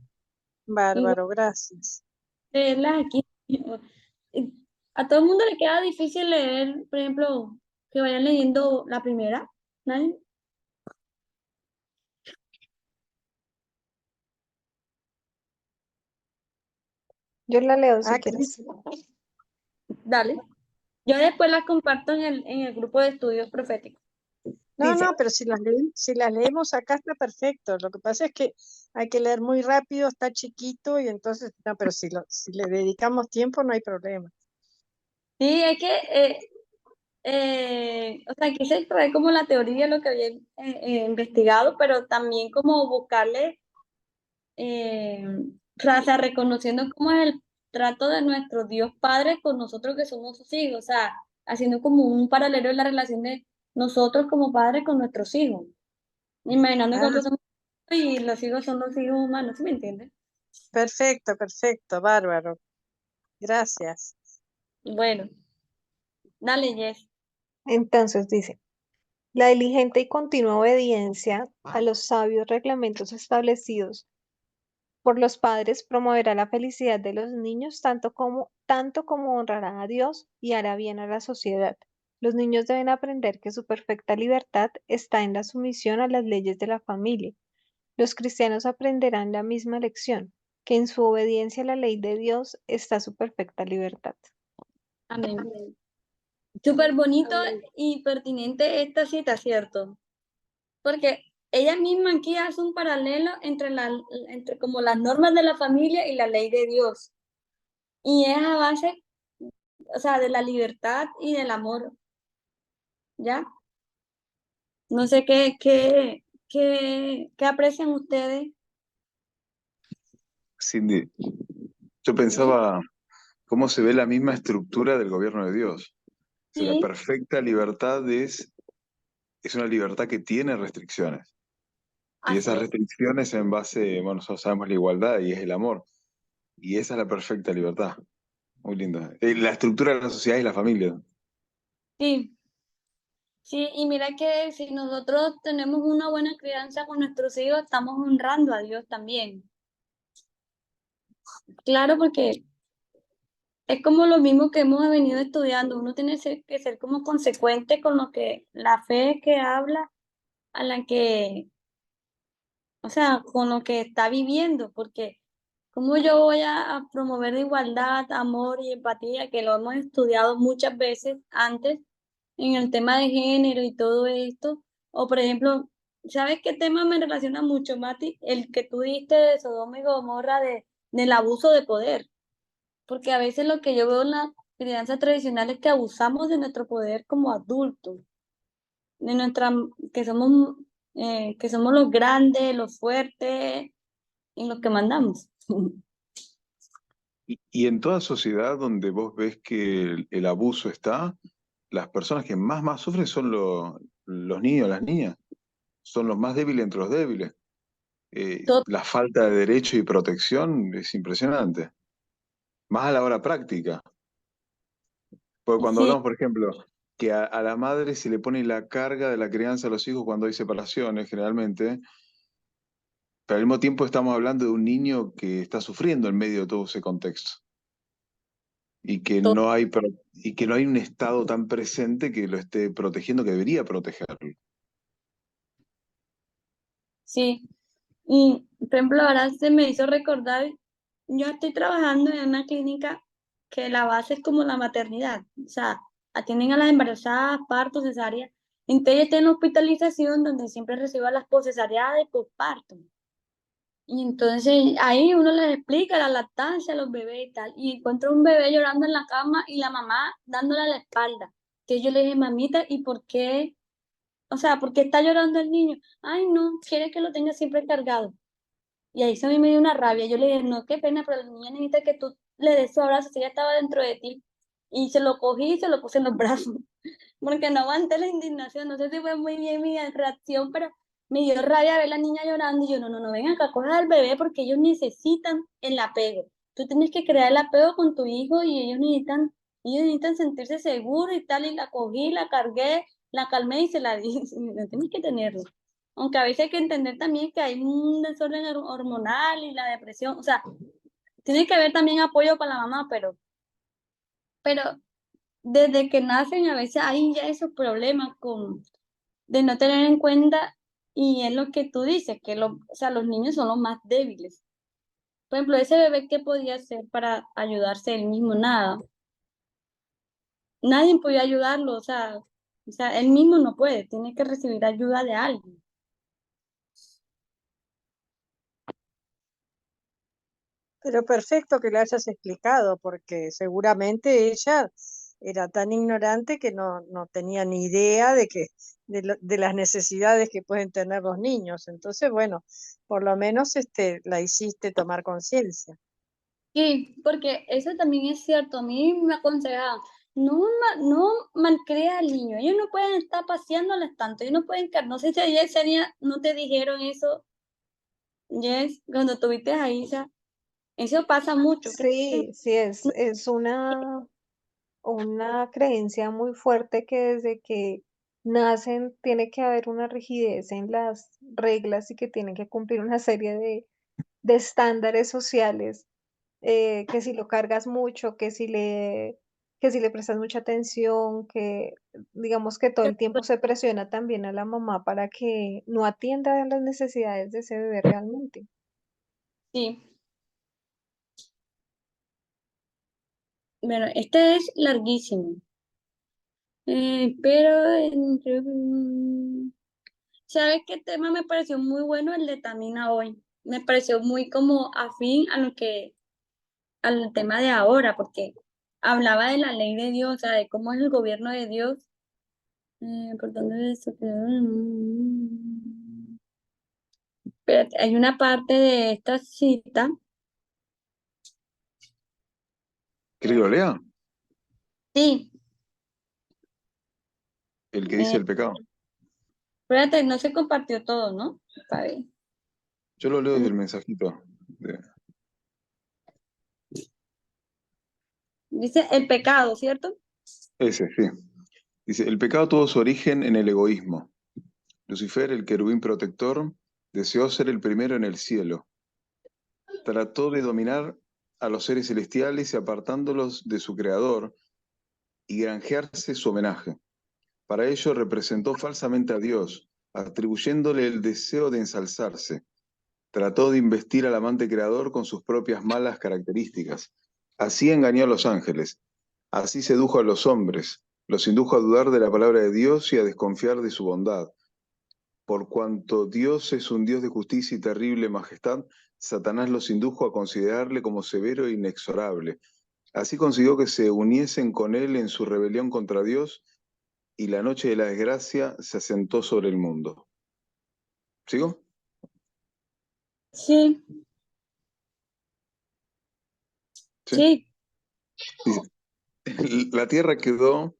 Igual Bárbaro, gracias. leerlas aquí. A todo el mundo le queda difícil leer, por ejemplo, que vayan leyendo la primera. ¿Nadie? Yo la leo si Ah, quieres. Dale. Yo después las comparto en el grupo de estudios proféticos. no, Dice, pero si las leemos acá está perfecto. Lo que pasa es que hay que leer muy rápido, está chiquito y entonces, no, pero si le dedicamos tiempo no hay problema. Sí, es que, o sea, quise extraer como la teoría de lo que había investigado, pero también como buscarle, eh, o sea, reconociendo cómo es el trato de nuestro Dios Padre con nosotros que somos sus hijos, o sea, haciendo como un paralelo en la relación nosotros como padres con nuestros hijos. Imaginando que Ah, nosotros somos y los hijos son los hijos humanos, ¿sí me entiendes? perfecto, perfecto, bárbaro. Gracias. Bueno, dale, Jess. Entonces dice, la diligente y continua obediencia a los sabios reglamentos establecidos por los padres promoverá la felicidad de los niños tanto como honrará a Dios y hará bien a la sociedad. Los niños deben aprender que su perfecta libertad está en la sumisión a las leyes de la familia. Los cristianos aprenderán la misma lección, que en su obediencia a la ley de Dios está su perfecta libertad. Amén. Súper bonito y pertinente esta cita, ¿cierto? Porque ella misma aquí hace un paralelo entre como las normas de la familia y la ley de Dios. Y es a base, o sea, de la libertad y del amor, ¿ya? No sé qué aprecian ustedes. Cindy, yo pensaba cómo se ve la misma estructura del gobierno de Dios. O sea, la Sí, perfecta libertad es una libertad que tiene restricciones. Y así esas es. restricciones en base, bueno, nosotros sabemos la igualdad y es el amor. Y esa es la perfecta libertad. Muy lindo. La estructura de la sociedad y la familia. Sí, sí, y mira que si nosotros tenemos una buena crianza con nuestros hijos, estamos honrando a Dios también. Claro, porque es como lo mismo que hemos venido estudiando. Uno tiene que ser como consecuente con lo que la fe que habla, a la que, o sea, con lo que está viviendo, porque ¿cómo yo voy a promover igualdad, amor y empatía, que lo hemos estudiado muchas veces antes en el tema de género y todo esto? O por ejemplo, ¿sabes qué tema me relaciona mucho, Mati? El que tú diste de Sodoma y Gomorra del abuso de poder. Porque a veces lo que yo veo en la crianza tradicional es que abusamos de nuestro poder como adultos, de nuestra, que somos los grandes, los fuertes y los que mandamos. Y en toda sociedad donde vos ves que el abuso está, las personas que más sufren son los niños, las niñas. Son los más débiles entre los débiles. Todo, La falta de derecho y protección es impresionante. Más a la hora práctica. Porque cuando sí, hablamos, por ejemplo, que a la madre se le pone la carga de la crianza a los hijos cuando hay separaciones, generalmente, pero al mismo tiempo estamos hablando de un niño que está sufriendo en medio de todo ese contexto y que todo, no hay, y que no hay un Estado tan presente que lo esté protegiendo, que debería protegerlo. sí. Y, por ejemplo, ahora se me hizo recordar, yo estoy trabajando en una clínica que la base es como la maternidad, o sea, atienden a las embarazadas, partos, cesáreas. Entonces, está en hospitalización donde siempre recibo a las poscesariadas y posparto. Y entonces ahí uno les explica la lactancia a los bebés y tal. Y encuentro un bebé llorando en la cama y la mamá dándole la espalda. Que yo le dije, mamita, ¿y por qué? O sea, ¿por qué está llorando el niño? Ay, no, quiere que lo tenga siempre cargado. Y ahí se me dio una rabia. Yo le dije, no, qué pena, pero la niña necesita que tú le des su abrazo. Si ella estaba dentro de ti. Y se lo cogí y se lo puse en los brazos. Porque no aguanté la indignación. No sé si fue muy bien mi reacción, pero me dio rabia ver a la niña llorando. Y yo, no, ven acá, coge al bebé porque ellos necesitan el apego. Tú tienes que crear el apego con tu hijo y ellos necesitan sentirse seguros y tal. Y la cogí, la cargué, la calmé y se la di. No tienes que tenerlo. Aunque a veces hay que entender también que hay un desorden hormonal y la depresión. O sea, tiene que haber también apoyo para la mamá, pero desde que nacen a veces hay ya esos problemas de no tener en cuenta, y es lo que tú dices, que o sea, los niños son los más débiles. Por ejemplo, ese bebé, ¿qué podía hacer para ayudarse él mismo? Nada. Nadie podía ayudarlo, o sea, él mismo no puede, tiene que recibir ayuda de alguien. Pero perfecto que lo hayas explicado, porque seguramente ella era tan ignorante que no tenía ni idea de las necesidades que pueden tener los niños. Entonces, bueno, por lo menos la hiciste tomar conciencia. Sí, porque eso también es cierto. A mí me aconsejaban, no malcrea al niño. Ellos no pueden estar paseándoles tanto, ellos no pueden, no sé si ayer no te dijeron eso, Jess, cuando tuviste a Isa, eso pasa mucho. Sí, sí, es una creencia muy fuerte que desde que nacen tiene que haber una rigidez en las reglas y que tienen que cumplir una serie de estándares sociales, que si lo cargas mucho, que si le prestas mucha atención, que digamos que todo el tiempo se presiona también a la mamá para que no atienda a las necesidades de ese bebé realmente. Sí. Bueno, este es larguísimo. ¿Sabes qué tema me pareció muy bueno? El de Tamina hoy. Me pareció muy como afín a al tema de ahora, porque hablaba de la ley de Dios, o sea, de cómo es el gobierno de Dios. ¿Por dónde es eso? Espérate, hay una parte de esta cita. ¿Quiere que lo lea? Sí, El que dice eh, el pecado. espérate, no se compartió todo, ¿no? Está bien. Yo lo leo desde el mensajito. Dice el pecado, ¿cierto? Ese, sí. Dice, el pecado tuvo su origen en el egoísmo. Lucifer, el querubín protector, deseó ser el primero en el cielo. Trató de dominar a los seres celestiales y apartándolos de su creador y granjearse su homenaje. Para ello representó falsamente a Dios, atribuyéndole el deseo de ensalzarse. Trató de investir al amante creador con sus propias malas características. Así engañó a los ángeles. Así sedujo a los hombres. Los indujo a dudar de la palabra de Dios y a desconfiar de su bondad. Por cuanto Dios es un Dios de justicia y terrible majestad, Satanás los indujo a considerarle como severo e inexorable. Así consiguió que se uniesen con él en su rebelión contra Dios, y la noche de la desgracia se asentó sobre el mundo. ¿Sigo? Sí, ¿Sí? sí. Dice, la tierra quedó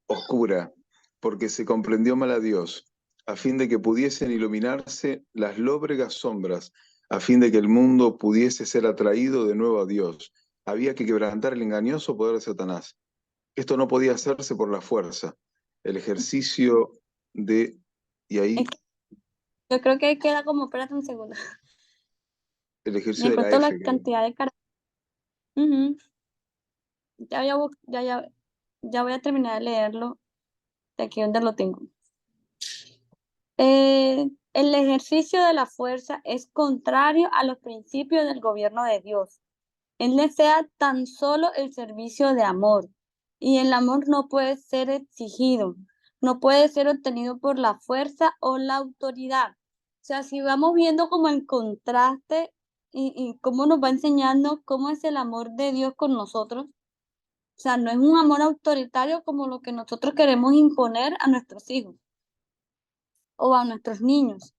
oscura porque se comprendió mal a Dios, a fin de que pudiesen iluminarse las lóbregas sombras, a fin de que el mundo pudiese ser atraído de nuevo a Dios. Había que quebrantar el engañoso poder de Satanás. Esto no podía hacerse por la fuerza. El ejercicio de... Y Es ahí, que yo creo que queda como, espérate un segundo. el Me ejercicio he de la puesto la F. cantidad de caracteres. Ya voy a terminar de leerlo de aquí donde lo tengo. El ejercicio de la fuerza es contrario a los principios del gobierno de Dios. Él desea tan solo el servicio de amor, y el amor no puede ser exigido, no puede ser obtenido por la fuerza o la autoridad. O sea, si vamos viendo como el contraste y cómo nos va enseñando cómo es el amor de Dios con nosotros, o sea, no es un amor autoritario como lo que nosotros queremos imponer a nuestros hijos o a nuestros niños.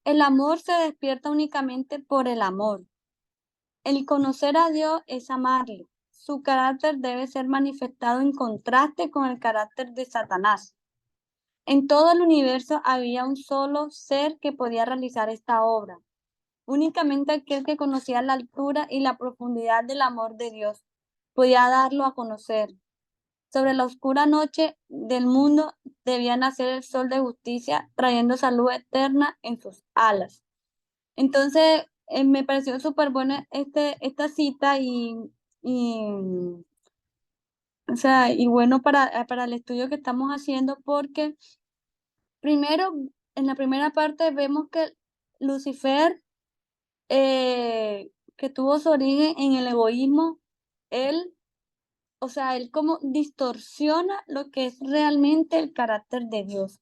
El amor se despierta únicamente por el amor. El conocer a Dios es amarle. Su carácter debe ser manifestado en contraste con el carácter de Satanás. En todo el universo había un solo ser que podía realizar esta obra. Únicamente aquel que conocía la altura y la profundidad del amor de Dios podía darlo a conocer. Sobre la oscura noche del mundo debía nacer el sol de justicia, trayendo salud eterna en sus alas. Entonces, me pareció súper buena esta cita y, o sea, y bueno para el estudio que estamos haciendo porque primero, en la primera parte vemos que Lucifer, que tuvo su origen en el egoísmo, él, o sea, él como distorsiona lo que es realmente el carácter de Dios.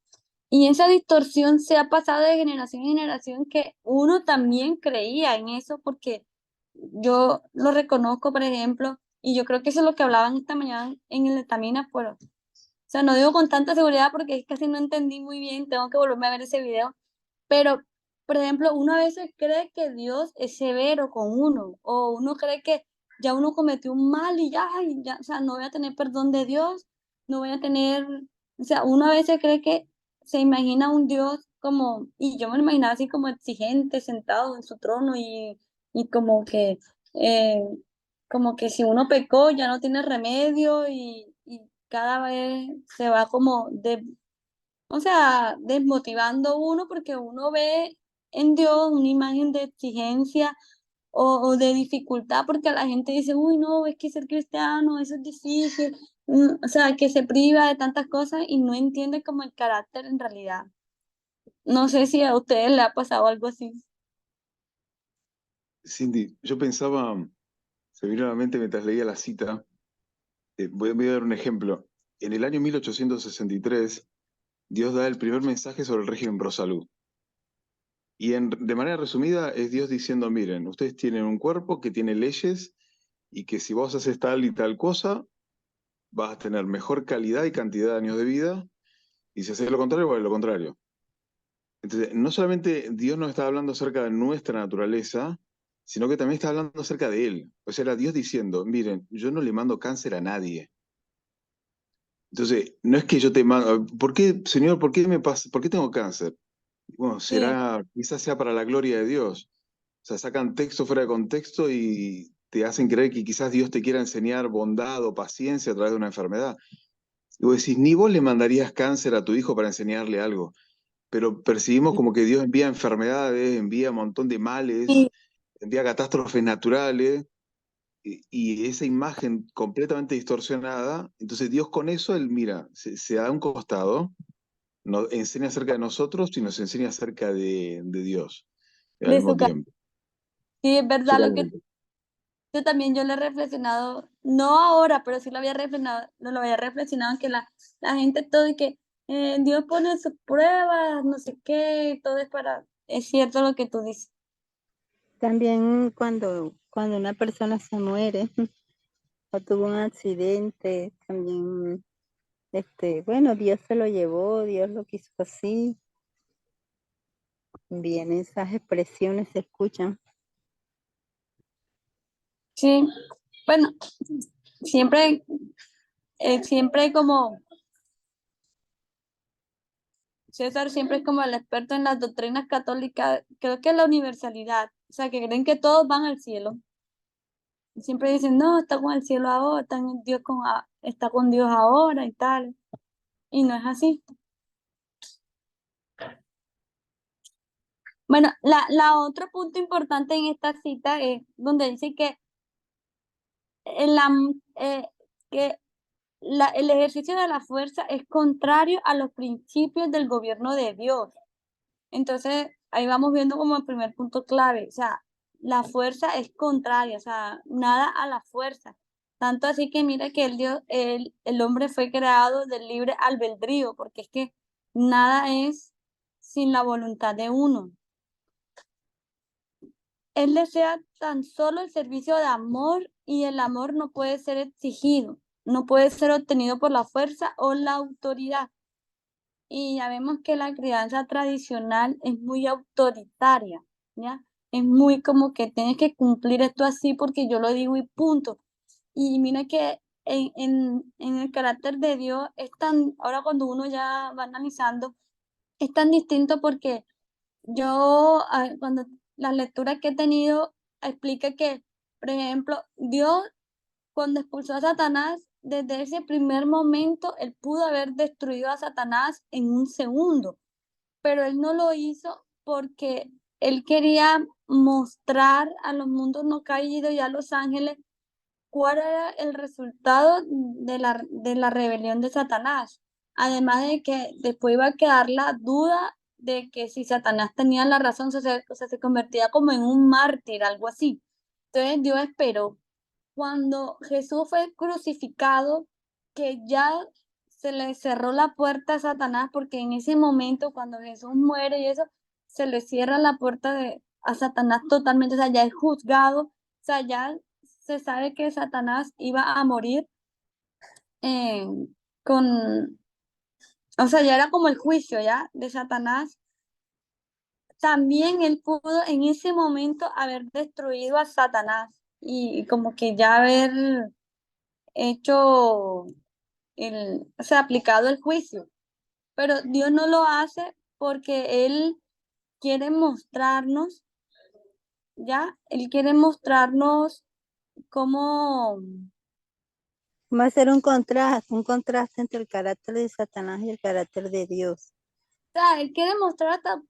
Y esa distorsión se ha pasado de generación en generación que uno también creía en eso porque yo lo reconozco, por ejemplo, y yo creo que eso es lo que hablaban esta mañana en el Etamina, pero, o sea, no digo con tanta seguridad porque es casi no entendí muy bien, tengo que volverme a ver ese video, pero, por ejemplo, uno a veces cree que Dios es severo con uno, o uno cree que ya uno cometió un mal y ya, o sea, no voy a tener perdón de Dios, no voy a tener, o sea, uno a veces cree que se imagina un Dios como, y yo me lo imaginaba así como exigente, sentado en su trono y eh, como que si uno pecó ya no tiene remedio y cada vez se va como o sea, desmotivando uno porque uno ve en Dios una imagen de exigencia o de dificultad porque la gente dice, uy, no, es que ser cristiano, eso es difícil, o sea, que se priva de tantas cosas y no entiende como el carácter en realidad. No sé si a ustedes le ha pasado algo así. Cindy, yo pensaba, se me vino a la mente mientras leía la cita, voy a dar un ejemplo. En el año 1863, Dios da el primer mensaje sobre el régimen pro salud. Y de manera resumida es Dios diciendo, miren, ustedes tienen un cuerpo que tiene leyes y que si vos haces tal y tal cosa, vas a tener mejor calidad y cantidad de años de vida, y si haces lo contrario, pues lo contrario. Entonces, no solamente Dios nos está hablando acerca de nuestra naturaleza, sino que también está hablando acerca de Él. O sea, era Dios diciendo, miren, yo no le mando cáncer a nadie. Entonces, no es que yo te mando, ¿por qué, Señor, por qué me pasa, por qué tengo cáncer? Bueno, Sí, quizás sea para la gloria de Dios. O sea, sacan texto fuera de contexto y te hacen creer que quizás Dios te quiera enseñar bondad o paciencia a través de una enfermedad. Y vos decís, ni vos le mandarías cáncer a tu hijo para enseñarle algo, pero percibimos como que Dios envía enfermedades, envía un montón de males, sí, envía catástrofes naturales, y esa imagen completamente distorsionada, entonces Dios con eso, Él mira, se da un costado, nos enseña acerca de nosotros y nos enseña acerca de Dios al de mismo su casa. tiempo. Sí, es verdad lo que Totalmente. yo también yo lo he reflexionado, no ahora, pero sí lo había reflexionado, no lo había reflexionado que la gente todo y que Dios pone sus pruebas, no sé qué, todo es para, es cierto lo que tú dices. También cuando una persona se muere o tuvo un accidente, también, bueno, Dios se lo llevó, Dios lo quiso así. Bien, esas expresiones se escuchan. Sí, bueno, siempre, siempre como César siempre es como el experto en las doctrinas católicas, creo que la universalidad, o sea, que creen que todos van al cielo. Siempre dicen, no, está con el cielo ahora, está con Dios ahora y tal. Y no es así. Bueno, la otro punto importante en esta cita es donde dice que, en la, que el ejercicio de la fuerza es contrario a los principios del gobierno de Dios. Entonces, ahí vamos viendo como el primer punto clave, o sea, la fuerza es contraria, o sea, nada a la fuerza. Tanto así que mira que el hombre fue creado del libre albedrío, porque es que nada es sin la voluntad de uno. Él desea tan solo el servicio de amor y el amor no puede ser exigido, no puede ser obtenido por la fuerza o la autoridad. Y ya vemos que la crianza tradicional es muy autoritaria, ¿ya? Es muy como que tienes que cumplir esto así porque yo lo digo y punto. Y mira que en el carácter de Dios es tan, ahora cuando uno ya va analizando, es tan distinto porque cuando las lecturas que he tenido explica que, por ejemplo, Dios cuando expulsó a Satanás, desde ese primer momento, él pudo haber destruido a Satanás en un segundo, pero él no lo hizo porque él quería mostrar a los mundos no caídos y a los ángeles cuál era el resultado de la rebelión de Satanás. Además de que después iba a quedar la duda de que si Satanás tenía la razón, o sea, se convertía como en un mártir, algo así. Entonces Dios esperó cuando Jesús fue crucificado, que ya se le cerró la puerta a Satanás, porque en ese momento, cuando Jesús muere y eso, se le cierra la puerta a Satanás totalmente, o sea, ya es juzgado, o sea, ya se sabe que Satanás iba a morir eh, con, o sea, ya era como el juicio ya de Satanás. También él pudo en ese momento haber destruido a Satanás, y como que ya haber hecho o sea, aplicado el juicio. Pero Dios no lo hace porque Él quiere mostrarnos, ¿ya? Él quiere mostrarnos cómo, Va a ser un contraste entre el carácter de Satanás y el carácter de Dios. o sea, Él quiere mostrar hasta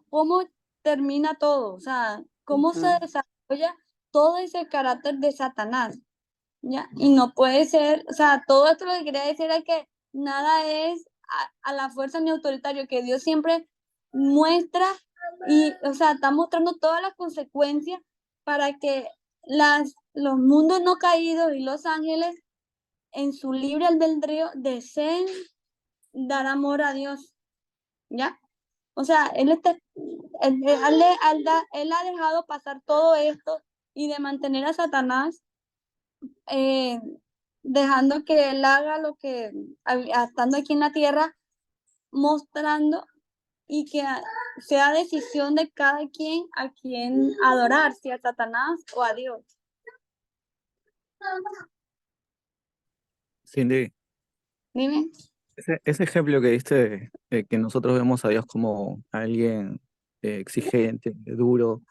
cómo termina todo, o sea, cómo se Ujú. desarrolla todo ese carácter de Satanás, ¿ya? Y no puede ser, o sea, todo esto lo que quería decir es que nada es a la fuerza ni autoritario, que Dios siempre muestra y, o sea, está mostrando todas las consecuencias para que los mundos no caídos y los ángeles en su libre albedrío deseen dar amor a Dios, ¿ya? O sea, él ha dejado pasar todo esto y de mantener a Satanás eh, dejando que él haga lo que, estando aquí en la tierra, mostrando y que sea decisión de cada quien a quien adorar, si a Satanás o a Dios. Cindy, Dime. ese ejemplo que diste, que nosotros vemos a Dios como alguien exigente, duro,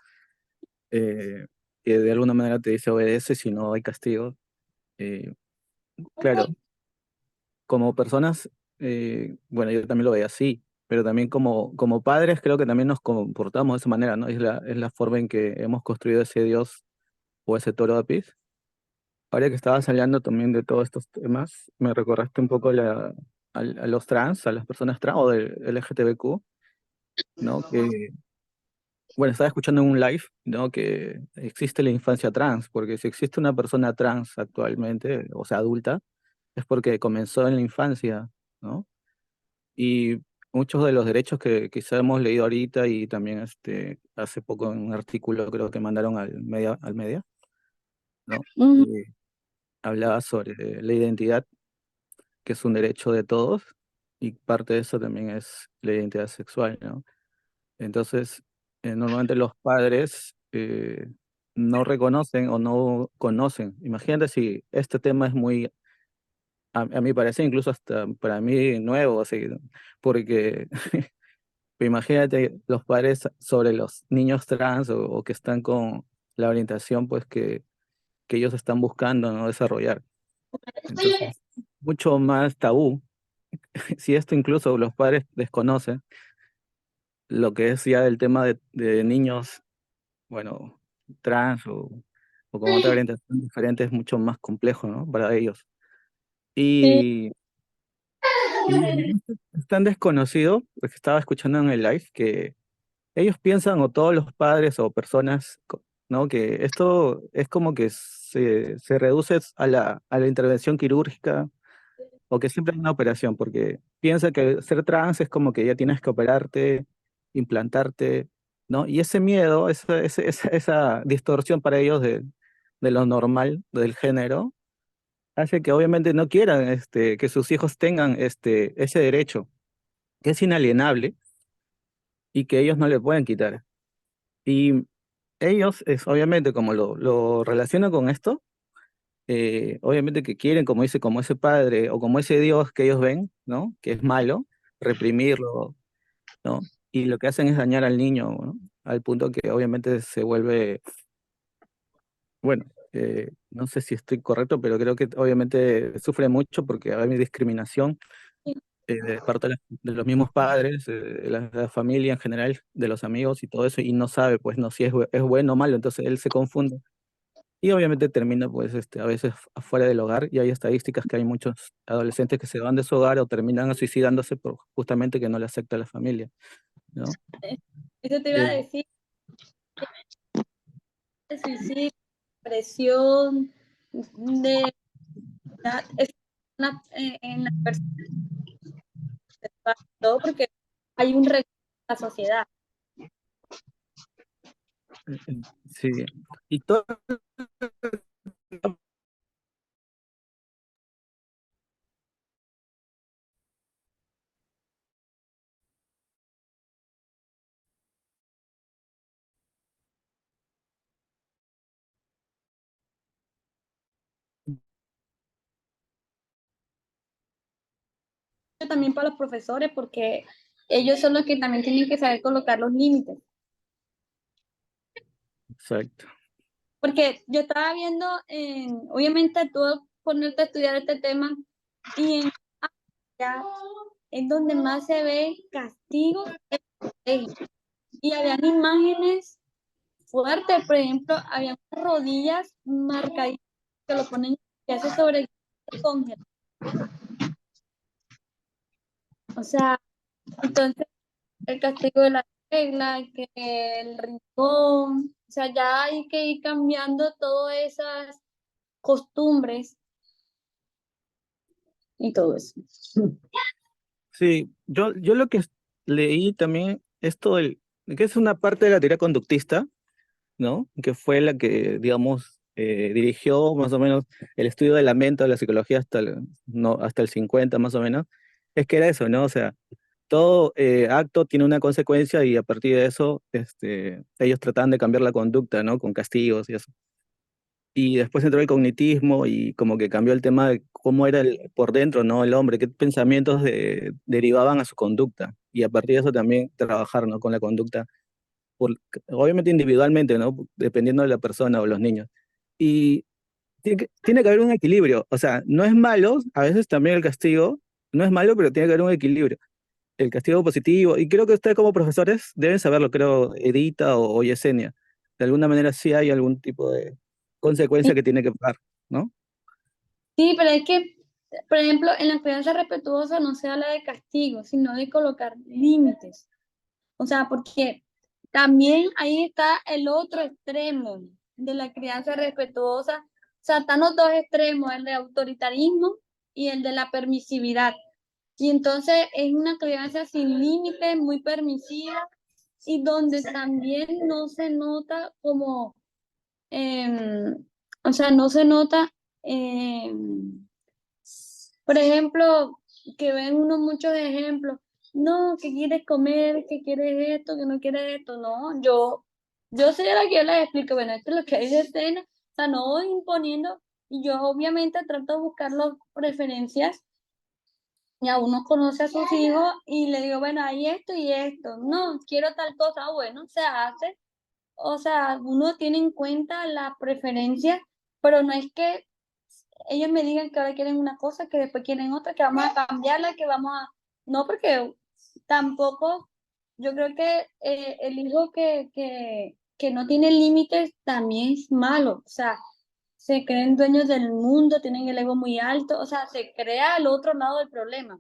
eh, que de alguna manera te dice obedece si no hay castigo. eh, claro, como personas, bueno, yo también lo veía así, pero también como padres creo que también nos comportamos de esa manera, ¿no? Es la forma en que hemos construido ese Dios o ese toro de Apis. Ahora que estabas hablando también de todos estos temas, me recordaste un poco a los trans, a las personas trans o del LGTBQ, ¿no? Que, bueno, estaba escuchando en un live, ¿no? Que existe la infancia trans, porque si existe una persona trans actualmente, o sea, adulta, es porque comenzó en la infancia, ¿no? Y muchos de los derechos que quizá hemos leído ahorita y también hace poco en un artículo creo que mandaron al media, ¿no? Mm, Hablaba sobre la identidad, que es un derecho de todos, y parte de eso también es la identidad sexual, ¿no? Entonces, normalmente los padres no reconocen o no conocen. Imagínate si este tema es muy, a mi parecer, incluso hasta para mí nuevo, así, ¿no? Porque imagínate los padres sobre los niños trans o que están con la orientación, pues que ellos están buscando, ¿no? Desarrollar. Entonces, mucho más tabú. Si esto incluso los padres desconocen, lo que es ya el tema de niños, bueno, trans o con otra orientación diferente es mucho más complejo, ¿no? Para ellos. sí, Y, y es tan desconocido, porque estaba escuchando en el live, que ellos piensan, o todos los padres o personas, ¿no? Que esto es como que se reduce a la intervención quirúrgica o que siempre hay una operación, porque piensa que ser trans es como que ya tienes que operarte, implantarte, ¿no? Y ese miedo, esa distorsión para ellos de lo normal, del género, hace que obviamente no quieran que sus hijos tengan ese derecho, que es inalienable y que ellos no le pueden quitar. Y ellos, obviamente, como lo relacionan con esto, obviamente que quieren, como dice, como ese padre o como ese Dios que ellos ven, ¿no? Que es malo, reprimirlo, ¿no? Y lo que hacen es dañar al niño, ¿no? Al punto que obviamente se vuelve, bueno, no sé si estoy correcto, pero creo que obviamente sufre mucho porque hay discriminación de parte de los mismos padres, de la familia en general, de los amigos y todo eso, y no sabe, pues, no, si es bueno o malo, entonces él se confunde. Y obviamente termina, pues, a veces afuera del hogar, y hay estadísticas que hay muchos adolescentes que se van de su hogar o terminan suicidándose por justamente que no le acepta la familia, ¿no? eso te iba a Eh, decir, el suicidio, presión, de es en la persona, todo porque hay un rechazo en la sociedad. sí. Y todo también para los profesores, porque ellos son los que también tienen que saber colocar los límites. Exacto. Porque yo estaba viendo, obviamente tú ponerte a estudiar este tema, y en África es donde más se ve castigo en el colegio. Y habían imágenes fuertes, por ejemplo, había rodillas marcaditas que lo ponen, que hace sobre el congel. O sea, entonces el castigo de la regla, que el rincón, o sea, ya hay que ir cambiando todas esas costumbres y todo eso. Sí, yo lo que leí también, esto del, que es una parte de la teoría conductista, ¿no? Que fue la que, digamos, dirigió más o menos el estudio de la mente o la psicología hasta no, hasta el 50 más o menos, es que era eso, ¿no? O sea, todo acto tiene una consecuencia y a partir de eso, ellos trataban de cambiar la conducta, ¿no? Con castigos y eso. Y después entró el cognitismo y como que cambió el tema de cómo era por dentro, ¿no? El hombre, qué pensamientos derivaban a su conducta. Y a partir de eso también trabajar, ¿no? Con la conducta obviamente individualmente, ¿no? Dependiendo de la persona o los niños. Y tiene que haber un equilibrio, o sea, no es malo, a veces también el castigo, no es malo, pero tiene que haber un equilibrio. El castigo positivo, y creo que ustedes como profesores deben saberlo, creo, Edita o Yesenia. De alguna manera sí hay algún tipo de consecuencia que tiene que pagar, ¿no? Sí, pero es que, por ejemplo, en la crianza respetuosa no se habla de castigo, sino de colocar límites. O sea, porque también ahí está el otro extremo de la crianza respetuosa. O sea, están los dos extremos, el de autoritarismo y el de la permisividad. Y entonces es una crianza sin límites, muy permisiva, y donde también no se nota como, o sea, no se nota, por ejemplo, que ven uno muchos ejemplos, no, que quieres comer, que quieres esto, que no quieres esto, no, yo soy la que yo les explico, bueno, esto es lo que hay de escena, o sea, no voy imponiendo, y yo obviamente trato de buscar las preferencias, ya uno conoce a sus hijos y le digo, bueno, hay esto y esto, no, quiero tal cosa, bueno, se hace, o sea, uno tiene en cuenta las preferencias, pero no es que ellos me digan que ahora quieren una cosa, que después quieren otra, que vamos a cambiarla, que vamos a... No, porque tampoco, yo creo que el hijo que no tiene límites también es malo, o sea, se creen dueños del mundo, tienen el ego muy alto, o sea, se crea el otro lado del problema,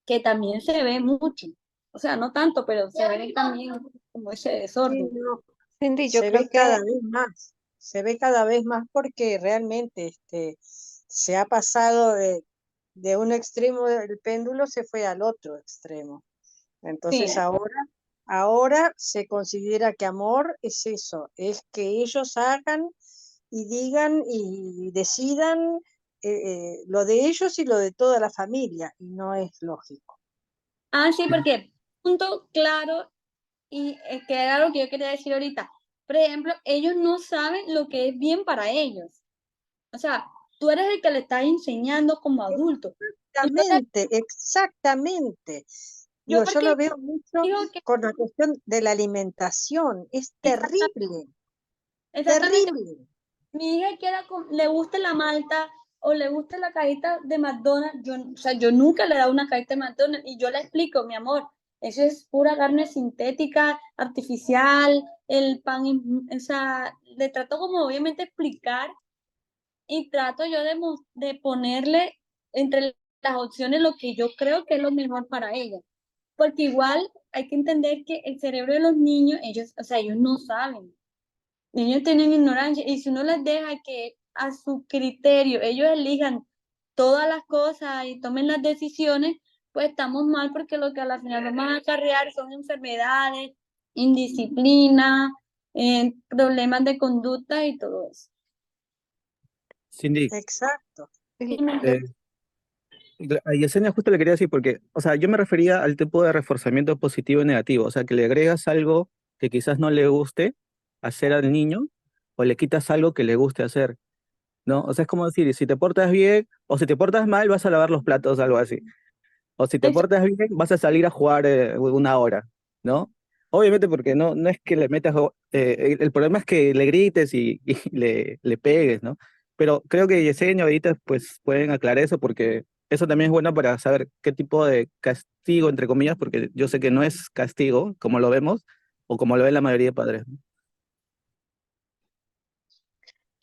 que también se ve mucho, o sea, no tanto, pero se ve también como ese Sí, desorden. no, Cindy, yo se creo ve cada que vez más, se ve cada vez más porque realmente se ha pasado de un extremo del péndulo, se fue al otro extremo. Sí, Entonces ahora se considera que amor es eso, es que ellos hagan y digan y decidan lo de ellos y lo de toda la familia, y no es lógico. sí, porque punto claro. Y que era lo que yo quería decir ahorita. Por ejemplo, ellos no saben lo que es bien para ellos. O sea, tú eres el que le estás enseñando como adulto. Entonces, Exactamente. yo Digo, yo porque lo veo mucho digo que con la cuestión de la alimentación, es terrible, exactamente, terrible. mi hija quiera, le guste la malta o le guste la cajita de McDonald's, o sea, yo nunca le he dado una cajita de McDonald's y yo le explico, mi amor, eso es pura carne sintética, artificial, el pan, o sea, le trato como obviamente explicar y trato yo de ponerle entre las opciones lo que yo creo que es lo mejor para ella. Porque igual hay que entender que el cerebro de los niños, ellos, o sea, ellos no saben. Ellos tienen ignorancia y si uno les deja que a su criterio ellos elijan todas las cosas y tomen las decisiones, pues estamos mal porque lo que a la final vamos a acarrear son enfermedades, indisciplina, problemas de conducta y todo eso. Cindy, Exacto. eh, a Yesenia justo le quería decir porque, o sea, yo me refería al tipo de reforzamiento positivo y negativo, o sea, que le agregas algo que quizás no le guste hacer al niño o le quitas algo que le guste hacer, ¿no? O sea, es como decir, si te portas bien o si te portas mal, vas a lavar los platos, algo así. O si te Eso- portas bien, vas a salir a jugar 1 hora, ¿no? Obviamente porque no es que le metas, el problema es que le grites y le pegues, ¿no? Pero creo que Yesenia ahorita pues pueden aclarar eso porque eso también es bueno para saber qué tipo de castigo, entre comillas, porque yo sé que no es castigo, como lo vemos, o como lo ven la mayoría de padres, ¿no?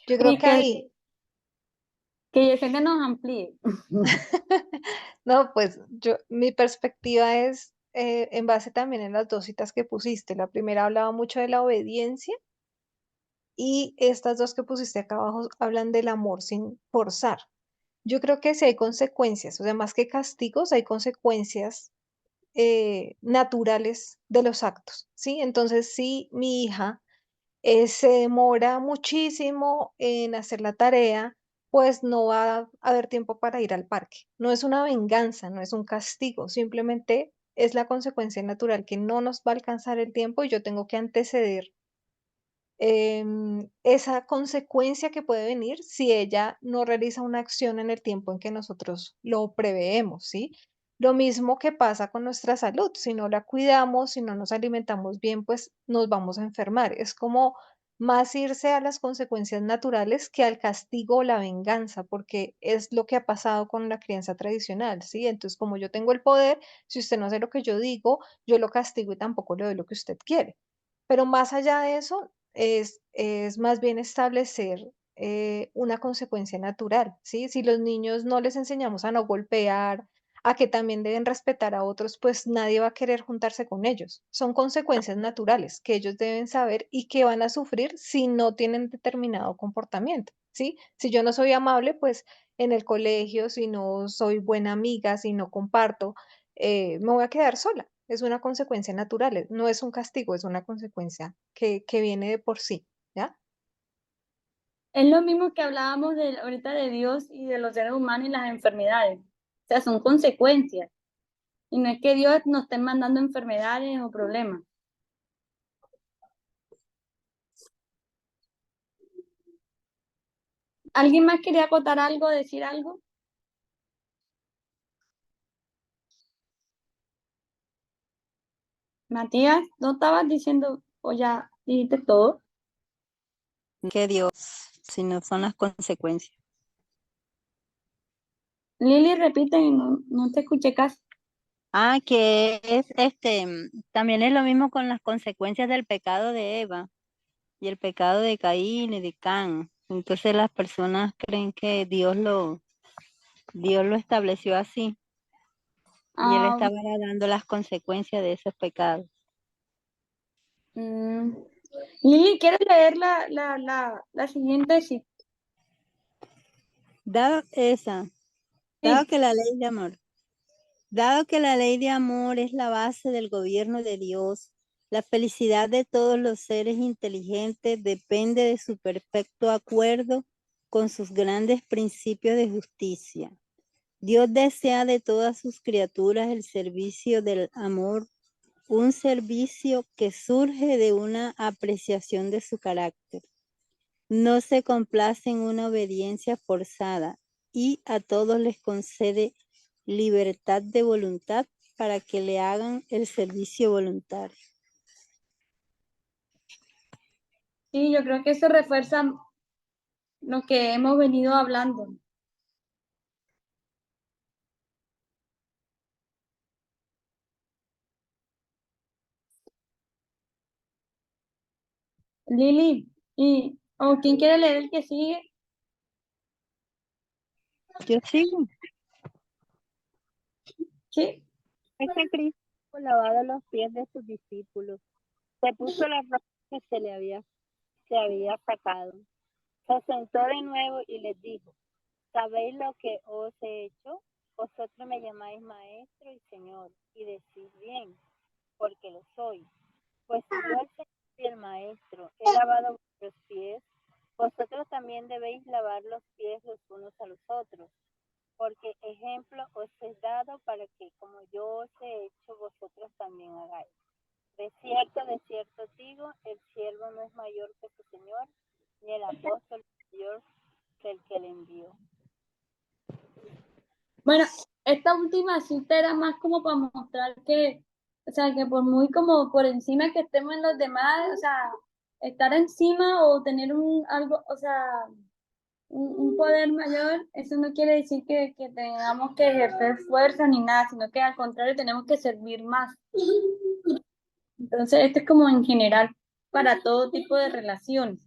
Yo creo y que ahí, que Yesenia nos amplíe. no, pues mi perspectiva es en base también en las dos citas que pusiste. La primera hablaba mucho de la obediencia y estas dos que pusiste acá abajo hablan del amor sin forzar. Yo creo que si hay consecuencias, o sea, más que castigos, hay consecuencias naturales de los actos, ¿sí? Entonces, si mi hija se demora muchísimo en hacer la tarea, pues no va a haber tiempo para ir al parque. No es una venganza, no es un castigo, simplemente es la consecuencia natural que no nos va a alcanzar el tiempo y yo tengo que anteceder esa consecuencia que puede venir si ella no realiza una acción en el tiempo en que nosotros lo preveemos, ¿sí? Lo mismo que pasa con nuestra salud, si no la cuidamos, si no nos alimentamos bien, pues nos vamos a enfermar. Es como más irse a las consecuencias naturales que al castigo o la venganza, porque es lo que ha pasado con la crianza tradicional, ¿sí? Entonces, como yo tengo el poder, si usted no hace lo que yo digo, yo lo castigo y tampoco le doy lo que usted quiere. Pero más allá de eso, es más bien establecer una consecuencia natural, ¿sí? Si los niños no les enseñamos a no golpear, a que también deben respetar a otros, pues nadie va a querer juntarse con ellos. Son consecuencias naturales que ellos deben saber y que van a sufrir si no tienen determinado comportamiento, ¿sí? Si yo no soy amable, pues en el colegio, si no soy buena amiga, si no comparto, me voy a quedar sola. Es una consecuencia natural, no es un castigo, es una consecuencia que viene de por sí, ¿ya? Es lo mismo que hablábamos ahorita de Dios y de los seres humanos y las enfermedades. O sea, son consecuencias. Y no es que Dios nos esté mandando enfermedades o problemas. ¿Alguien más quería acotar algo, decir algo? Matías, ¿no estabas diciendo o ya dijiste todo? Que Dios, si no son las consecuencias. Lili, repite, no te escuché casi. Ah, que es también es lo mismo con las consecuencias del pecado de Eva y el pecado de Caín y de Can. Entonces las personas creen que Dios lo estableció así y él Ah, estaba dando las consecuencias de esos pecados. mm. Lili, ¿quieres leer la siguiente? Sí. Dado esa, dado que la ley de amor, dado que la ley de amor es la base del gobierno de Dios, la felicidad de todos los seres inteligentes depende de su perfecto acuerdo con sus grandes principios de justicia. Dios desea de todas sus criaturas el servicio del amor, un servicio que surge de una apreciación de su carácter. No se complace en una obediencia forzada y a todos les concede libertad de voluntad para que le hagan el servicio voluntario. Sí, yo creo que eso refuerza lo que hemos venido hablando. Lili, ¿o quién quiere leer el que sigue? Yo sigo. Sí. Es que Cristo lavado los pies de sus discípulos. Se puso la ropa que se había sacado. Se sentó de nuevo y les dijo: ¿Sabéis lo que os he hecho? Vosotros me llamáis maestro y señor, y decís bien, porque lo soy. Pues si yo el señor y el maestro he lavado vuestros pies, vosotros también debéis lavar los pies los unos a los otros, porque ejemplo os he dado para que, como yo os he hecho, vosotros también hagáis. De cierto digo, el siervo no es mayor que su señor, ni el apóstol mayor que el que le envió. Bueno, esta última cita era más como para mostrar que, o sea, que por muy como por encima que estemos en los demás, o sea, estar encima o tener un algo, o sea, un poder mayor, eso no quiere decir que tengamos que ejercer fuerza ni nada, sino que al contrario tenemos que servir más. Entonces, esto es como en general para todo tipo de relaciones.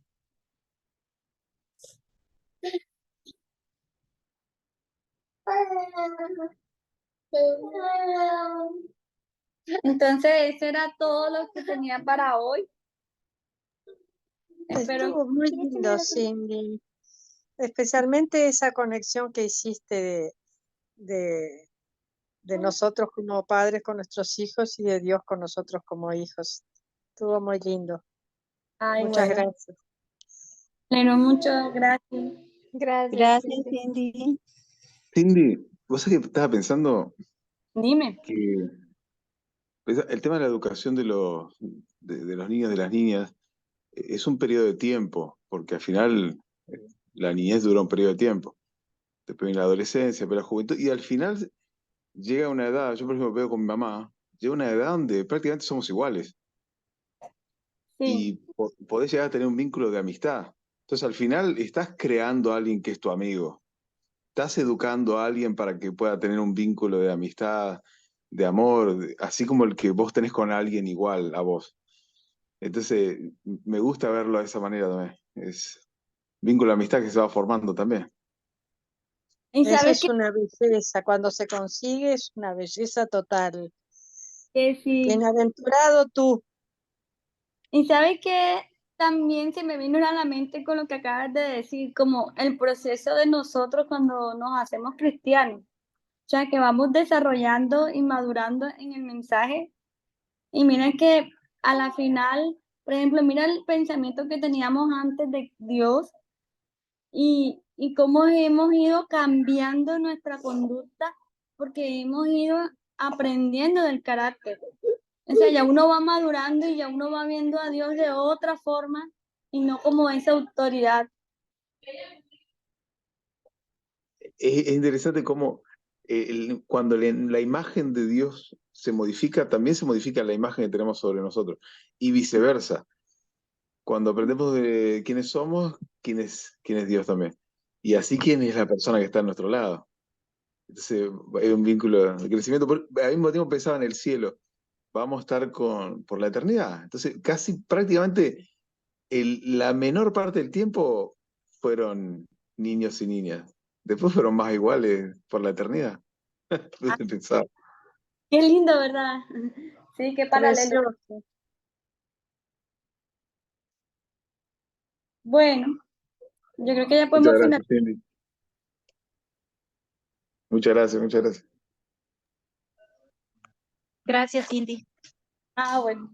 Entonces, eso era todo lo que tenía para hoy. Espero Estuvo muy lindo, Cindy. Especialmente esa conexión que hiciste de, de nosotros como padres con nuestros hijos y de Dios con nosotros como hijos. Estuvo muy lindo. Ay, Muchas bueno, gracias. pero muchas gracias. Gracias, Gracias, Cindy. Cindy. Cindy, vos sabés que estaba pensando Dime. que el tema de la educación de los niños, de las niñas, es un periodo de tiempo, porque al final la niñez dura un periodo de tiempo. Después viene la adolescencia, después la juventud, y al final llega una edad, yo por ejemplo veo con mi mamá, llega una edad donde prácticamente somos iguales Sí. y podés llegar a tener un vínculo de amistad. Entonces al final estás creando a alguien que es tu amigo, estás educando a alguien para que pueda tener un vínculo de amistad, de amor, así como el que vos tenés con alguien igual a vos. Entonces me gusta verlo de esa manera también. Es vínculo de amistad que se va formando también. Y Eso sabes es una belleza. Cuando se consigue es una belleza total. que sí. Bienaventurado tú. Y sabes que también se me vino a la mente con lo que acabas de decir, como el proceso de nosotros cuando nos hacemos cristianos. O sea, que vamos desarrollando y madurando en el mensaje. Y mira que a la final, por ejemplo, mira el pensamiento que teníamos antes de Dios y cómo hemos ido cambiando nuestra conducta porque hemos ido aprendiendo del carácter. O sea, ya uno va madurando y ya uno va viendo a Dios de otra forma y no como esa autoridad. Es interesante cómo cuando la imagen de Dios se modifica, también se modifica la imagen que tenemos sobre nosotros. Y viceversa. Cuando aprendemos de quiénes somos, quién es Dios también. Y así quién es la persona que está a nuestro lado. Entonces hay un vínculo de crecimiento. Al mismo tiempo pensaba en el cielo. Vamos a estar por la eternidad. Entonces casi prácticamente la menor parte del tiempo fueron niños y niñas. Después fueron más iguales por la eternidad. Ah, Pensaba. qué lindo, ¿verdad? Sí, qué paralelo. Precioso. Bueno, yo creo que ya Muchas podemos gracias, finalizar. Cindy. Muchas gracias, muchas gracias. Gracias, Cindy. Ah, bueno.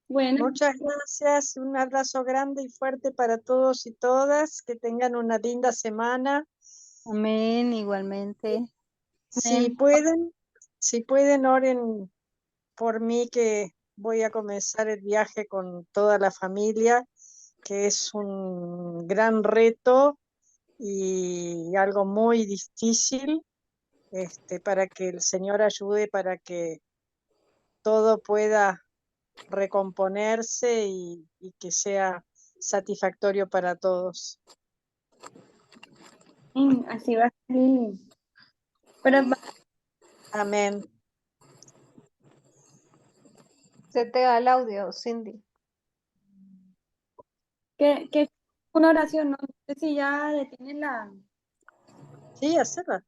Bueno, Muchas gracias. Un abrazo grande y fuerte para todos y todas. Que tengan una linda semana. Amén, igualmente. Si pueden, si pueden, oren por mí que voy a comenzar el viaje con toda la familia, que es un gran reto y algo muy difícil, para que el Señor ayude para que todo pueda recomponerse y que sea satisfactorio para todos. así va a ser. Pero Amén. Se te da el audio, Cindy. que una oración, no sé si ya detienes la... Sí, hacerla.